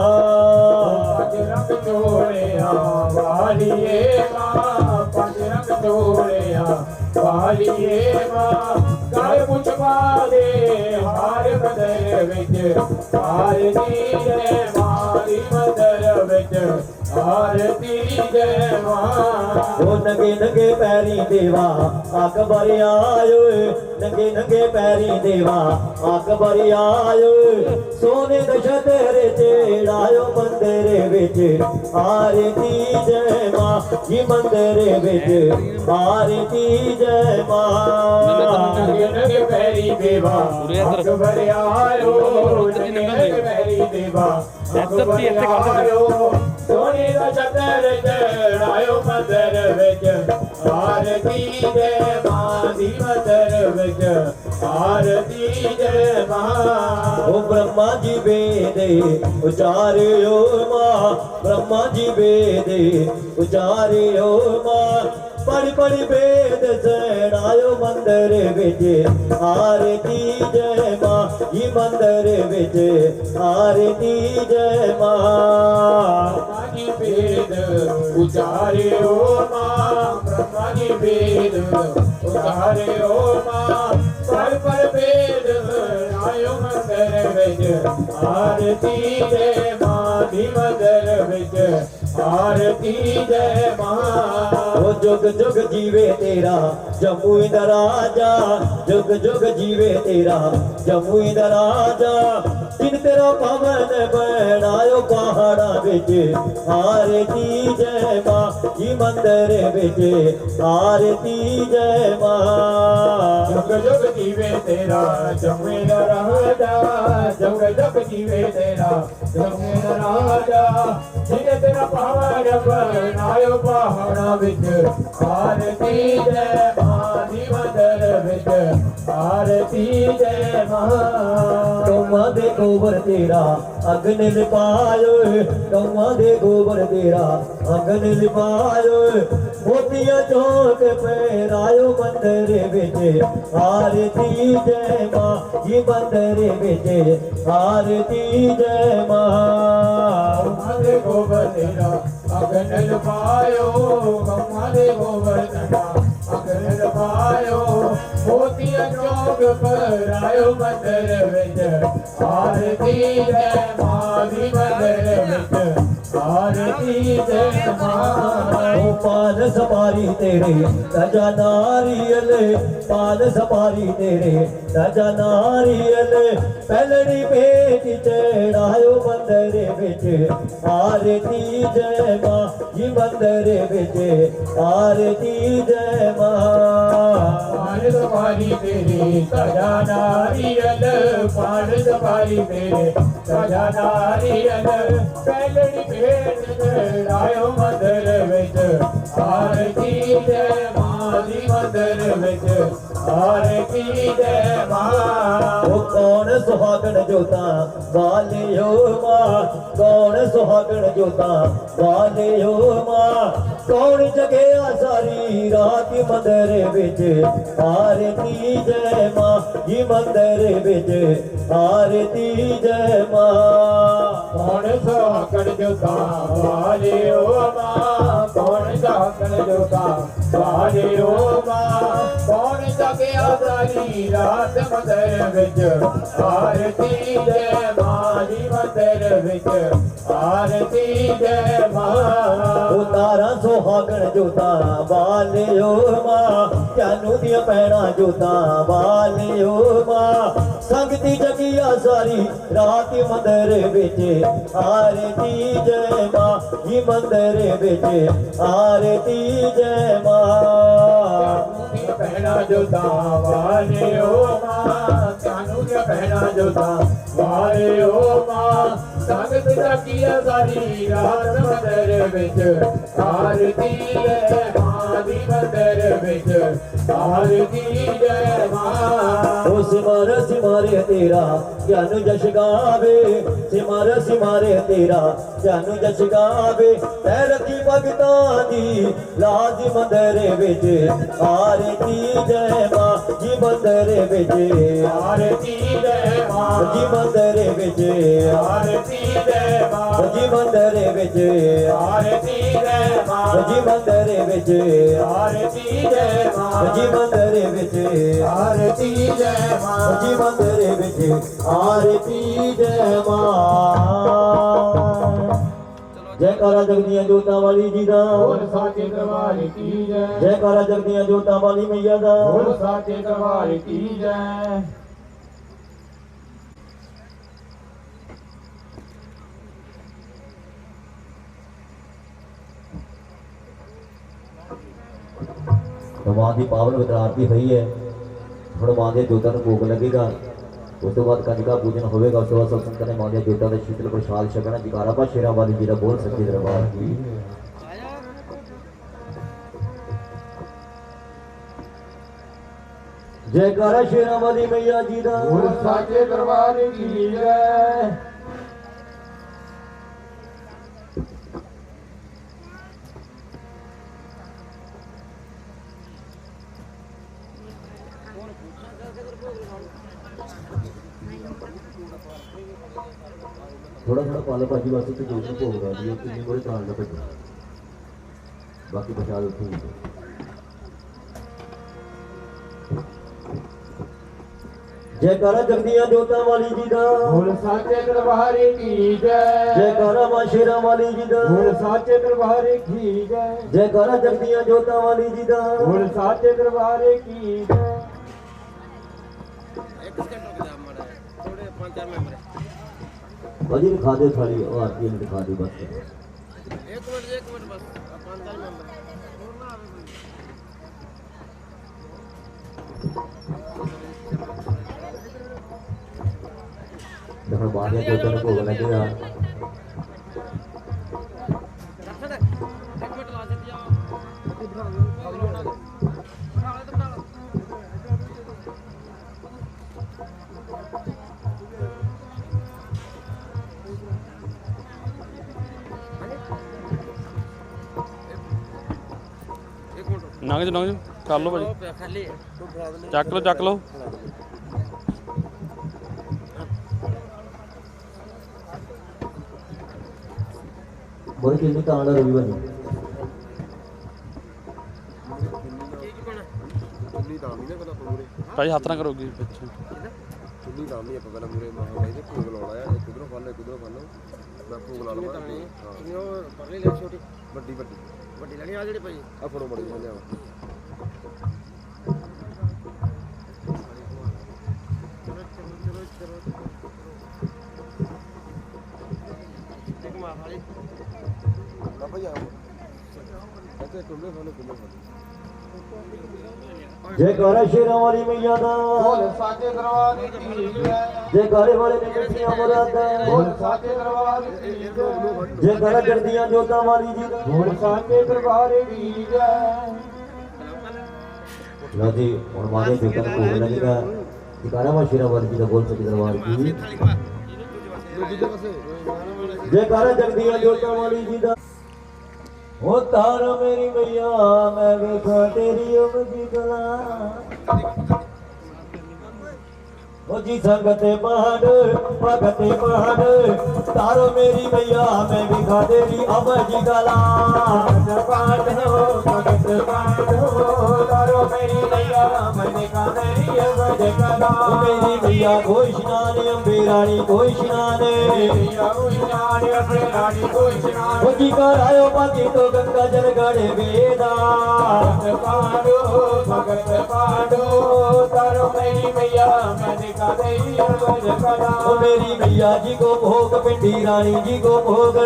ਪੰਜ ਰੰਗ ਜੋੜਿਆ ਵਾਲੀਏ ਮਾਂ, ਪੰਜ ਰੰਗ ਜੋੜਿਆ ਵਾਲੀਏ ਮਾਂ ਗਲ ਪੁੱਛ ਪਾ ਦੇ ਹਾਰ ਮੰਦਰ ਵਿੱਚ ਆਰਤੀ ਜੈ ਮਾਂ ਦੀ ਮੰਦਰ ਵਿੱਚ ਆਰਤੀ ਜੈ ਮਾਂ
ਉਹ ਨੰਗੇ ਨੰਗੇ ਪੈਰੀ ਦੇਵਾ ਅਕਬਰ ਆਇਓ ਨੰਗੇ ਨੰਗੇ ਪੈਰੀ ਦੇਵਾ ਅਕਬਰ ਆਇਓ ਸੋਨੇ ਦਾ ਛਤਰ ਚੜਾਇਓ ਮੰਦਰ ਵਿੱਚ ਆਰਤੀ ਜੈ ਮਾਂ ਜੀ ਮੰਦਰ ਵਿੱਚ ਆਰਤੀ ਜੈ ਮਾਂ
ਨੰਗੇ ਨੰਗੇ ਪੈਰੀ ਦੇਵਾ ਅਕਬਰ ਆਇਓ ਨੰਗੇ ਨੰਗੇ ਪੈਰੀ ਦੇਵਾ ਅਕਬਰ ਆਇਓ ਸੋਨੇ ਦਾ ਛਤਰ ਚੜਾਇਓ ਮੰਦਰ ਵਿੱਚ ਆਰਤੀ ਜੈ ਮਾਂ ਦੀ ਮੰਦਰ ਵਿੱਚ ਆਰਤੀ ਜੈ ਮਾਂ
ਉਹ ਬ੍ਰਹਮਾ ਜੀ ਵੇਦੇ ਉਚਾਰਿਓ ਮਾਂ ਬ੍ਰਹਮਾ ਜੀ ਵੇਦੇ ਉਚਾਰਿਓ ਮਾਂ ਪੜ੍ਹ ਪੜ੍ਹ ਵੇਦ ਸੜਾਇਓ ਮੰਦਰ ਵਿੱਚ ਆਰਤੀ ਜੈ ਮਾਂ ਜੀ ਮੰਦਰ ਵਿੱਚ ਆਰਤੀ ਜੈ ਮਾਂ
ਬ੍ਰਹਮਾ ਜੀ ਵੇਦ ਉਚਾਰਿਓ ਮਾਂ ਬ੍ਰਹਮਾ ਜੀ ਵੇਦ ਉਚਾਰਿਓ ਮਾਂ ਪਰ ਵੇਦ ਆਇਓ ਮੰਦਰ ਵਿੱਚ ਆਰਤੀ ਜੈ ਮਾਂ ਦੀ ਮੰਦਰ ਵਿੱਚ ਆਰਤੀ ਜੈ ਮਾਂ
ਉਹ ਜੁਗ ਜੁਗ ਜੀਵੇ ਤੇਰਾ ਜਮੂਈ ਦਾ ਰਾਜਾ ਜੁਗ ਜੁਗ ਜੀਵੇ ਤੇਰਾ ਜਮੂਈ ਦਾ ਰਾਜਾ ਜਿਨ ਤੇਰਾ ਭਵਨ ਬਣਾਇਓ ਪਹਾੜਾਂ ਵਿੱਚ ਆਰਤੀ ਜੈ ਮਾਂ ਜੀ ਮੰਦਰ ਵਿੱਚ ਆਰਤੀ ਜੈ ਮਾਂ
ਜੁਗ ਜੁਗ ਜੀਵੇ ਤੇਰਾ ਜਮੂਈ ਦਾ ਰਾਜਾ ਜੁਗ ਜੁਗ ਜੀਵੇ ਤੇਰਾ ਜਮੂਈ ਦਾ ਰਾਜਾ ਜਿਨ ਤੇਰਾ ਪਹਾੜ ਬਣਾਇਓ ਪਹਾੜਾਂ ਵਿੱਚ ਆਰਤੀ ਜੈ ਮਾਂ ਦੀ ਮੰਦਰ ਵਿੱਚ ਆਰਤੀ ਜੈ ਮਾਂ
ਕੌਮਾਂ ਦੇ ਗੋਬਰ ਤੇਰਾ ਅਗਨ ਲਿਪਾਇਓ ਕੌਮਾਂ ਦੇ ਗੋਬਰ ਤੇਰਾ ਅਗਨ ਲਿਪਾਇਓ ਮੋਤੀਆਂ ਚੌਕ ਪਹਿਰਾਇਓ ਮੰਦਰ ਵਿੱਚ ਆਰਤੀ ਜੈ ਮਾਂ ਜੀ ਮੰਦਰ ਵਿੱਚ ਆਰਤੀ ਜੈ ਮਾਂ
ਕੌਮਾਂ ਦੇ ਗੋਬਰ ਤੇਰਾ ਅਗਨ ਲਪਾਇਓ ਕੌਮਾਂ ਦੇ ਗੋਬਰ ਤੇਰਾ ਅਗਨ ਲਪਾਇਓ ਮੋਤੀਆਂ ਚੌਕ ਪਰਾਇਓ ਮੰਦਰ ਵਿੱਚ ਆਰਤੀ ਜੈ ਮਾਂ ਦੀ ਮੰਦਰ ਵਿੱਚ ਆਰਤੀ ਜੈ ਮਾਂ
ਉਹ ਪਾਲ ਸਪਾਰੀ ਤੇਰੇ ਸਜਾ ਨਾਰੀਅਲ ਪਾਲ ਸਪਾਰੀ ਤੇਰੇ ਸਜਾ ਨਾਰੀਅਲ ਪਹਿਲੜੀ ਭੇਟ ਚੜਾਇਓ ਮੰਦਰ ਵਿੱਚ ਆਰਤੀ ਜੈ ਮਾਂ ਜੀ ਮੰਦਰ ਵਿੱਚ ਆਰਤੀ ਜੈ ਮਾਂ
ਪਾਲ ਸਪਾਰੀ ਤੇਰੇ ਸਜਾ ਨਾਰੀਅਲ ਪਾਲ ਸਪਾਰੀ ਤੇਰੇ ਸਜਾ ਨਾਰੀਅਲ ਪਹਿਲੜੀ ਭੇਟ ਚੜਾਇਓ ਮੰਦਰ ਵਿੱਚ ਆਰਤੀ ਜੈ ਮਾਂ ਦੀ ਮੰਦਰ ਵਿੱਚ ਆਰਤੀ ਜੈ ਮਾਂ
ਉਹ ਕੌਣ ਸੁਹਾਗਣ ਜੋਤਾ ਵਾਲਿਓ ਮਾਂ ਕੌਣ ਸੁਹਾਗਣ ਜੋਤਾ ਵਾਲਿਓ ਮਾਂ ਕੌਣ ਜਗਿਆ ਸਾਰੀ ਰਾਤ ਮੰਦਰ ਵਿੱਚ ਆਰਤੀ ਜੈ ਮਾਂ ਜੀ ਮੰਦਰ ਵਿੱਚ ਆਰਤੀ ਜੈ ਮਾਂ
ਕੌਣ ਸਾਕਣ ਜੋਤਾ ਵਾਲਿਓ ਮਾਂ ਕੌਣ ਸਾਕਣ ਜੋਤਾ ਵਾਲਿਓ ਮਾਂ ਕੌਣ ਜਗਿਆ ਸਾਰੀ ਰਾਤ ਮੰਦਰ ਵਿੱਚ ਆਰਤੀ ਜੈ ਮਾਂ ਦੀ ਮੰਦਰ ਵਿੱਚ ਆਰਤੀ ਜੈ ਮਾਂ
ਉਹ ਤਾਰਾ ਸੁਹਾਗਣ ਜੋਤਾ ਵਾਲਿਓ ਮਾਂ ਚਾਨੂ ਦੀਆਂ ਪੈਣਾ ਜੋਤਾ ਵਾਲਿਓ ਮਾਂ ਸੰਗਤੀ ਜਗਿਆ ਸਾਰੀ ਰਾਤ ਮੰਦਰ ਵਿੱਚ ਆਰਤੀ ਜੈ ਮਾਂ ਜੀ ਮੰਦਰ ਵਿੱਚ ਆਰਤੀ ਜੈ ਮਾਂ
ਪਹਿਣਾ ਜੋਤਾ ਵਾਲਿਓ ਮਾਂ ਸਾਨੂੰ ਦੀਆਂ ਪਹਿਣਾ ਜੋਤਾ ਵਾਲਿਓ ਮਾਂ ਸੰਗਤ ਜਗਿਆ ਸਾਰੀ ਰਾਤ ਮੰਦਰ ਵਿੱਚ ਆਰਤੀ ਜੈ ਮਾਂ ਦੀ ਮੰਦਰ ਵਿੱਚ ਆਰਤੀ ਜੈ ਮਾਂ
ਉਸ सिमारे तेरा ज्ञान जश गावे सिमारे तेरा ज्ञान जश गावे पैर की भगता दी लाज मंदरे विच आरती जय मां जी मंदरे विच
आरती जय मां
जी मंदरे विच
आरती जय मां
जी मंदरे विच
आरती जय मां
जी मंदरे विच
आरती जय मां
जी मंदरे विच
आरती जय मां
जी मंदरे विच आरती जय मां जयकारा जगदियां जोतां वाली जी दा
बोल साचे दरबार की जय
जयकारा जगदियां जोतां वाली मैया दा
बोल साचे दरबार की जय
मां की पावन वितरारती हुई है ਹੁਣ ਮਾਂ ਦੇ ਜੋਤਾਂ ਨੂੰ ਭੋਗ ਲੱਗੇਗਾ ਉਸ ਤੋਂ ਬਾਅਦ ਕੰਜਕਾ ਪੂਜਨ ਹੋਵੇਗਾ ਉਸ ਤੋਂ ਬਾਅਦ ਸੰਤਾਂ ਨੇ ਮਾਂ ਦੇ ਜੋਤਾਂ ਦਾ ਸ਼ੀਤਲ ਪ੍ਰਸ਼ਾਦ ਛਕਣਾ ਜਕਾਰਾ ਪਾ ਸ਼ੇਰਾਂ ਵਾਲੀ ਜੀ ਦਾ ਬੋਲ ਸੱਚੇ ਦਰਬਾਰ ਦੀ जयकारा शेरा वाली मैया जी दा
बोल साचे दरबार की जय
थोड़ा थोड़ा पालो भाजी वास्ते तो जोत भोग लगा दिया किन्नी कोई काल ना भजो बाकी प्रसाद उत्थे ही जयकारा जगदियां जोतां वाली जी दा
बोल साचे दरबार की जय
जयकारा मां शेरा वाली जी दा
बोल साचे दरबार की जय
जयकारा जगदियां जोतां वाली जी दा
बोल साचे दरबार की जय
भाजी दिखा दे थाली और आरती में दिखा दे बस
एक मिनट बस 5-4 मेंबर
देखो बाहर जोतां को भोग लगेगा
एक मिनट ला देती
ਨੰਗ ਚ ਕਰ ਲਓ ਭਾਜੀ
खाली
ਚੱਕ ਲਓ
बोल कितनी कांड रवि भाजी
चुल्ली दाम ही ना पता पूरे
ਭਾਈ ਹੱਥ ਨਾ ਕਰੋਗੀ ਪਿੱਛੇ
चुल्ली दाम ही ਆਪਾਂ ਪਹਿਲਾਂ ਮੂਰੇ ਮਾਂ ਬਾਈ ਦੇ ਭੋਗ ਲਾਉਣਾ ਆ ਇੱਕ ਉਧਰੋਂ ਫੜ ਲੈ ਇੱਕ ਉਧਰੋਂ ਫੜ ਲਓ ਮੈਂ ਭੋਗ ਲਾ ਲਵਾਂ ਹਾਂ ਉਹ ਪਰਲੀ ਲੈ ਛੋਟੀ ਵੱਡੀ ਲੈਣੀ ਆ ਜਿਹੜੀ ਭਾਈ ਆ ਫੜੋ ਮੜੀ ਮੈਂ ਲਿਆਵਾਂ ਇੱਕ ਮਾਂ ਵਾਲੀ ਬਾਬਾ ਜੀ ਆਓ ਅੱਛਾ ਕੁੱਲੇ ਫੋਨ
जयकारा शेरा वाली मैया दा
बोल साचे दरबार की जय
जयकारे वाले ने मिठियां मुरादां
बोल साचे दरबार की जय
जयकारा जगदियां जोतां वाली जी दा
बोल साचे दरबार की जय
लो जी हुण मां दे जोतां को भोग लगेगा जयकारा मां शेरा वाली जी दा बोल सके दरबार की
ਦੂਜੇ ਪਾਸੇ
जयकारा जगदियां जोतां वाली जी दा ओ तारो मेरी मैया मैं वेखा तेरी उमदी गला ओ जी संगते पहाड़ भगते पहाड़ तारो मेरी मैया मैं वेखा तेरी उमदी गला
पाडो भगत पाडो तारो मेरी मैया मैं देखा तेरी अवध कला
ओ मेरी मैया कोई स्नान अम्बे रानी कोई स्नान
मैया उन्नाने अपने रानी को स्नान
ओ जी करायो बाकी तो गंगा जल गड़े वेदा
भगत पाडो तारो मेरी मैया मैं देखा तेरी अवध कला
ओ मेरी मैया जी को भोग पिंडी रानी जी को भोग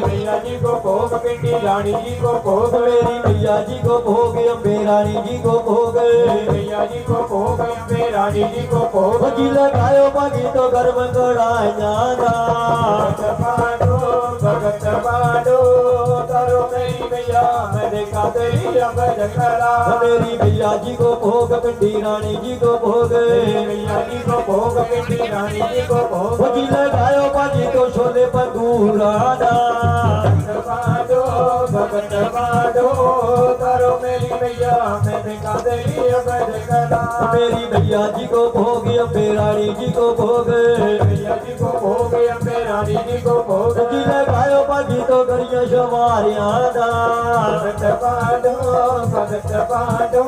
मैया जी को भोग पिंडी रानी जी को भोग
मेरी मैया जी को भोग अम्बे रानी जी को भोग
मैया जी को भोग अम्बे रानी जी को भोग
जी लगायो बागी तो गर्भ कड़ाया
भगत पाडो तारो मेरी मैया मैया मैं देखा तेरी अमर कला
मेरी मैया जी को भोग पिंडी रानी जी को भोग
मैया जी को भोग पिंडी रानी जी को भोग
जी लगायो बाजी तो छोले पंगूरा
बाडो भगत बाडो तारो मेरी मैया मैं देखा तेरी अमर कला
मेरी मैया जी को भोग अम्बे रानी जी को भोग
मैया जी को भोग अम्बे रानी जी को भोग
जी लगायो बाजी तो गरिया शवारियां दा
भगत बाडो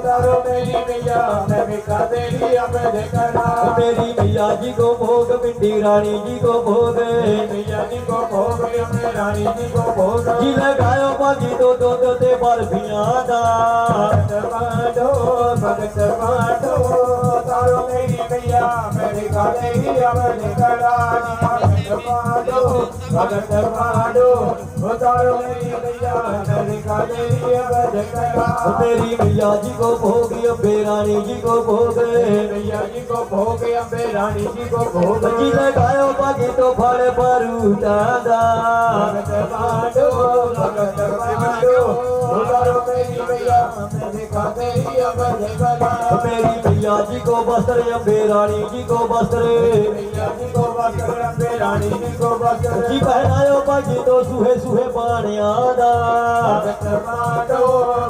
तारो मेरी मैया मैं देखा तेरी अमर कला
मेरी मैया जी को भोग पिंडी रानी जी को भोग
मैया जी को भोग अम्बे रानी जी को भोग
जी लगायो बाजी तो दूध ते बर्फियां दा
भगत बाडो तारो मेरी मैया मैं देखा तेरी अमर कला भगत बाडो तारो मेरी मैया मैं देखा तेरी अमर कला
मेरी मैया जी को भोग अम्बे रानी जी को भोग
मैया जी को भोग अम्बे रानी जी को भोग
जी लगायो बाजी तो फल फरूटा दा
भगत बाडो तारो मेरी मैया मैं देखा तेरी अमर कला
मेरी मैया जी को वस्त्र अम्बे रानी जी को वस्त्र
मैया जी को वस्त्र अम्बे रानी जी को वस्त्र
जी पहनायो बाजी तो सुहे सुहे पानिया दा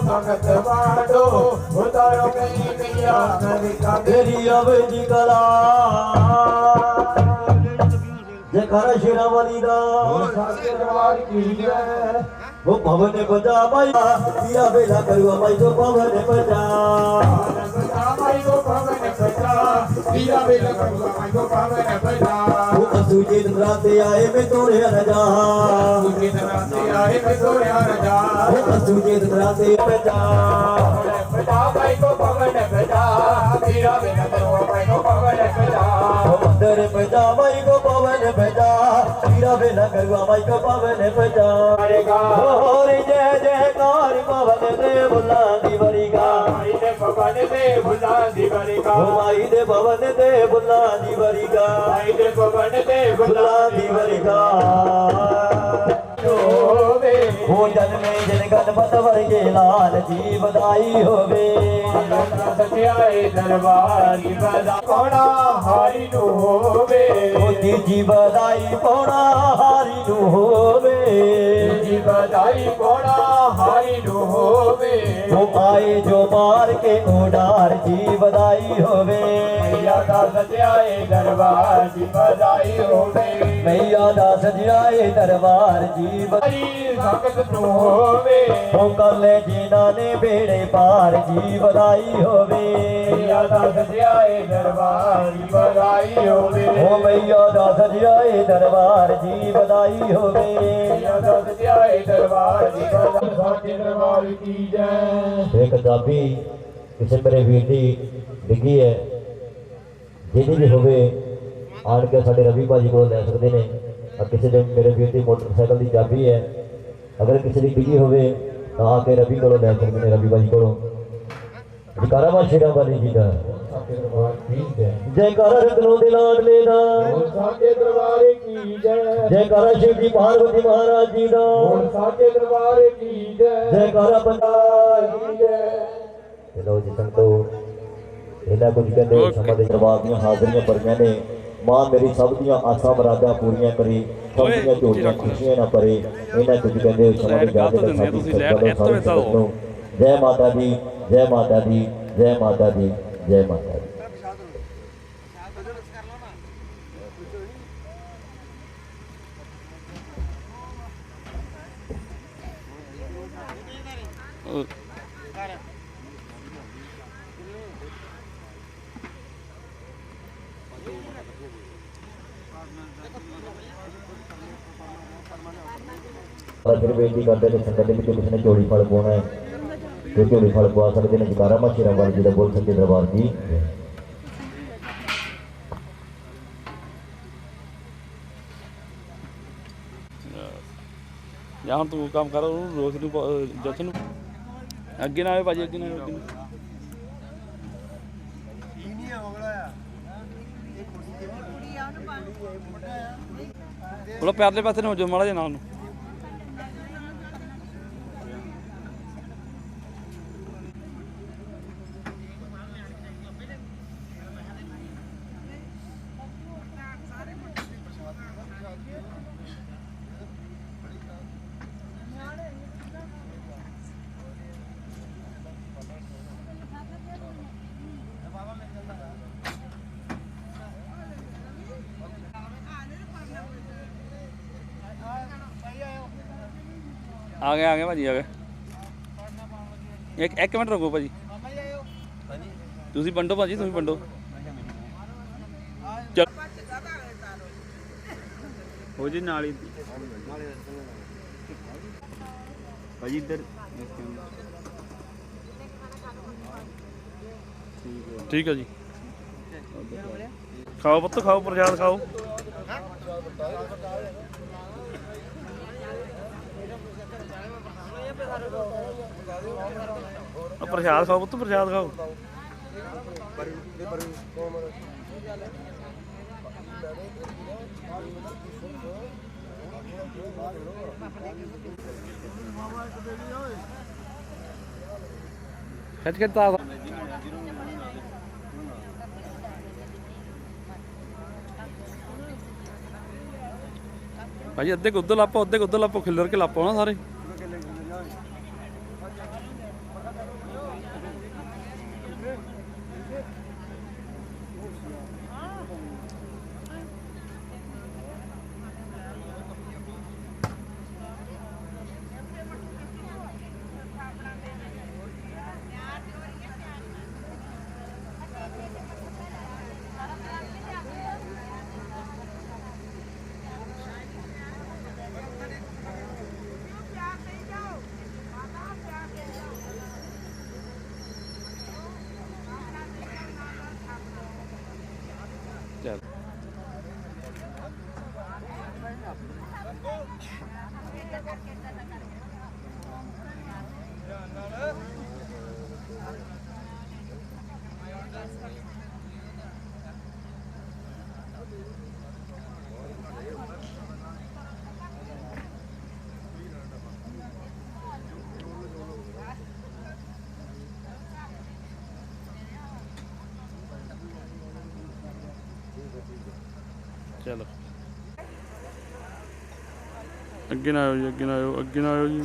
भगत बाडो उतारो मेरी मैया मैं देखा
तेरी अवे जी कला जयकारा शेरा वाली दा
साके दरबार की जय
वो भवन बजा भाई दिया बेला करुआ भाई तो भवन बजा
माई को भवन बजा दिया बेला करुआ माई को भवन बजा
वो असुजीत राते आए में तोरे रजा
तुझे दराते आए मैं तोरे रजा
वो असुजीत राते बजा
बजा माई को भवन बजा दिया बेला करुआ माई को भवन बजा
वो मंदिर बजा भाई को भवन बजा दिया बेला करुआ भाई को भवन बजा और जय जयकार भवन दे बुला दी बरिगा
माई दे भवन दे बुला दी बरिगा
माई दे भवन दे बुला दी बरिगा
माई दे भवन दे
बुला दी बरिगा
होवे
हो जन्मे जन गणपत वर्गे लाल जी बधाई होवे
सत्याए दरबार की बधा कोणा हारी नु होवे
मोती जी बधाई पौड़ा हारी नु होवे
जी बधाई कोणा हारी नु होवे
वो आए जो मार के उडार जी बधाई होवे
मैया दा सत्याए दरबार की बधाई होवे
मैया दा सजाए दरबार जी
हरी भगत नु होवे
हो कर ले जिना ने बेड़े पार जी बधाई होवे
मैया दा सत्याए दरबार की बधाई होवे
हो मैया दा सजाए दरबार जी बधाई होवे
मैया दा सत्याए दरबार की बधाई साचे दरबार की जय
एक किताबी ਕਿਸੇ ਮੇਰੇ ਵੀਰ ਦੀ ਡਿੱਗੀ ਹੈ ਜਿਹਦੀ ਵੀ ਹੋਵੇ ਆਣ ਕੇ ਸਾਡੇ ਰਵੀ ਭਾਜੀ ਕੋਲ ਲੈ ਸਕਦੇ ਨੇ ਆ ਕਿਸੇ ਦੇ ਮੇਰੇ ਵੀਰ ਦੀ ਮੋਟਰਸਾਈਕਲ ਦੀ ਚਾਬੀ ਹੈ ਅਗਰ ਕਿਸੇ ਦੀ ਡਿੱਗੀ ਹੋਵੇ ਤਾਂ ਆ ਕੇ ਰਵੀ ਕੋਲੋਂ ਲੈ ਸਕਦੇ ਨੇ ਰਵੀ ਭਾਜੀ ਕੋਲੋਂ ਜੈਕਾਰਾ ਮਾ ਸ਼ੇਰਾਂ ਵਾਲੀ ਜੀ ਦਾ
साचे दरबार की जय
ਜੈਕਾਰਾ ਰਤਨੋਂ ਦੇ ਲਾਡਲੇ ਦਾ
बोल साचे दरबार की जय
ਜੈਕਾਰਾ ਸ਼ਿਵ ਜੀ ਪਾਰਵਤੀ ਮਹਾਰਾਜ ਜੀ ਦਾ
बोल साचे दरबार की जय
ਜੈਕਾਰਾ ਪੰਜਾਬ
की जय
ਤੇ ਲਓ ਜੀ ਸੰਤੋ ਇਹਨਾਂ ਕੁਝ ਕਹਿੰਦੇ ਸਮਾਂ ਦੇ ਦਰਬਾਰ ਦੀਆਂ ਹਾਜ਼ਰੀਆਂ ਭਰੀਆਂ ਨੇ ਮਾਂ ਮੇਰੀ ਸਭ ਦੀਆਂ ਆਸਾਂ ਮੁਰਾਦਾਂ ਪੂਰੀਆਂ ਕਰੀ ਸਭ ਦੀਆਂ ਝੋਲੀਆਂ ਖੁਸ਼ੀਆਂ ਨਾ ਭਰੇ ਇਹਨਾਂ ਕੁਝ ਕਹਿੰਦੇ ਸਮਾਂ ਦੇ ਵਿਆਹ ਦੇ ਸਾਡੀ ਜੈ ਮਾਤਾ ਦੀ ਜੈ ਮਾਤਾ ਦੀ ਜੈ ਮਾਤਾ ਦੀ ਜੈ ਮਾਤਾ ਦੀ ਫਿਰ ਬੇਨਤੀ ਕਰਦੇ ਨੇ ਸੰਗਤ ਦੇ ਵਿੱਚ ਕਿਸੇ ਨੇ ਝੋਲੀ ਫਲ ਪਾਉਣਾ ਹੈ ਤੇ ਝੋਲੀ ਫਲ ਪਵਾ ਸਕਦੇ ਨੇ ਜਕਾਰਾ ਮਾ ਸ਼ੇਰਾਂ ਵਾਲੀ ਜੀ ਦਾ ਬੋਲ ਸੱਚੇ ਦਰਬਾਰ ਜੀ
ਜਾਂ ਹੁਣ ਤੂੰ ਕੰਮ ਕਰ ਉਹਨੂੰ ਰੋਜ਼ ਨੂੰ ਜਸ਼ਨ ਨੂੰ ਅੱਗੇ ਨਾ ਆਵੇ ਭਾਜੀ ਅੱਗੇ ਨਾ ਆਵੇ ਅੱਗੇ ਨਾ। ਥੋੜਾ ਪਿਆਰਲੇ ਪਾਸੇ ਨੂੰ ਹੋ ਜਾਓ ਮਾੜਾ ਜਿਹਾ ਨਾਲ ਨੂੰ ਆ ਗਏ ਭਾਜੀ ਆ ਗਏ। ਇੱਕ ਮਿੰਟ ਰੁਕੋ ਭਾਜੀ। ਤੁਸੀਂ ਵੰਡੋ ਭਾਜੀ, ਤੁਸੀਂ ਵੰਡੋ। ਚਲ ਹੋ ਜੀ ਨਾਲ ਹੀ ਭਾਜੀ ਇੱਧਰ। ਠੀਕ ਹੈ ਜੀ। ਖਾਓ ਪੁੱਤ ਖਾਓ, ਪ੍ਰਸ਼ਾਦ ਖਾਓ। ਪ੍ਰਸ਼ਾਦ ਖਾਓ ਪੁੱਤ, ਪ੍ਰਸ਼ਾਦ ਖਾਓ। ਖਿੱਚ ਕੇ ਤਾਂ ਭਾਜੀ ਅੱਧੇ ਕੁ ਉੱਧਰ ਲਾਪੋ, ਅੱਧੇ ਕੁ ਉੱਧਰ ਲਾਪੋ, ਖਿੱਲਰ ਕੇ ਲਾਪੋ ਨਾ ਸਾਰੇ। ਚੱਲ ਚਲੋ ਅੱਗੇ ਨਾ ਆਇਓ ਜੀ, ਅੱਗੇ ਨਾ ਆਇਓ, ਅੱਗੇ ਨਾ ਆਇਓ ਜੀ।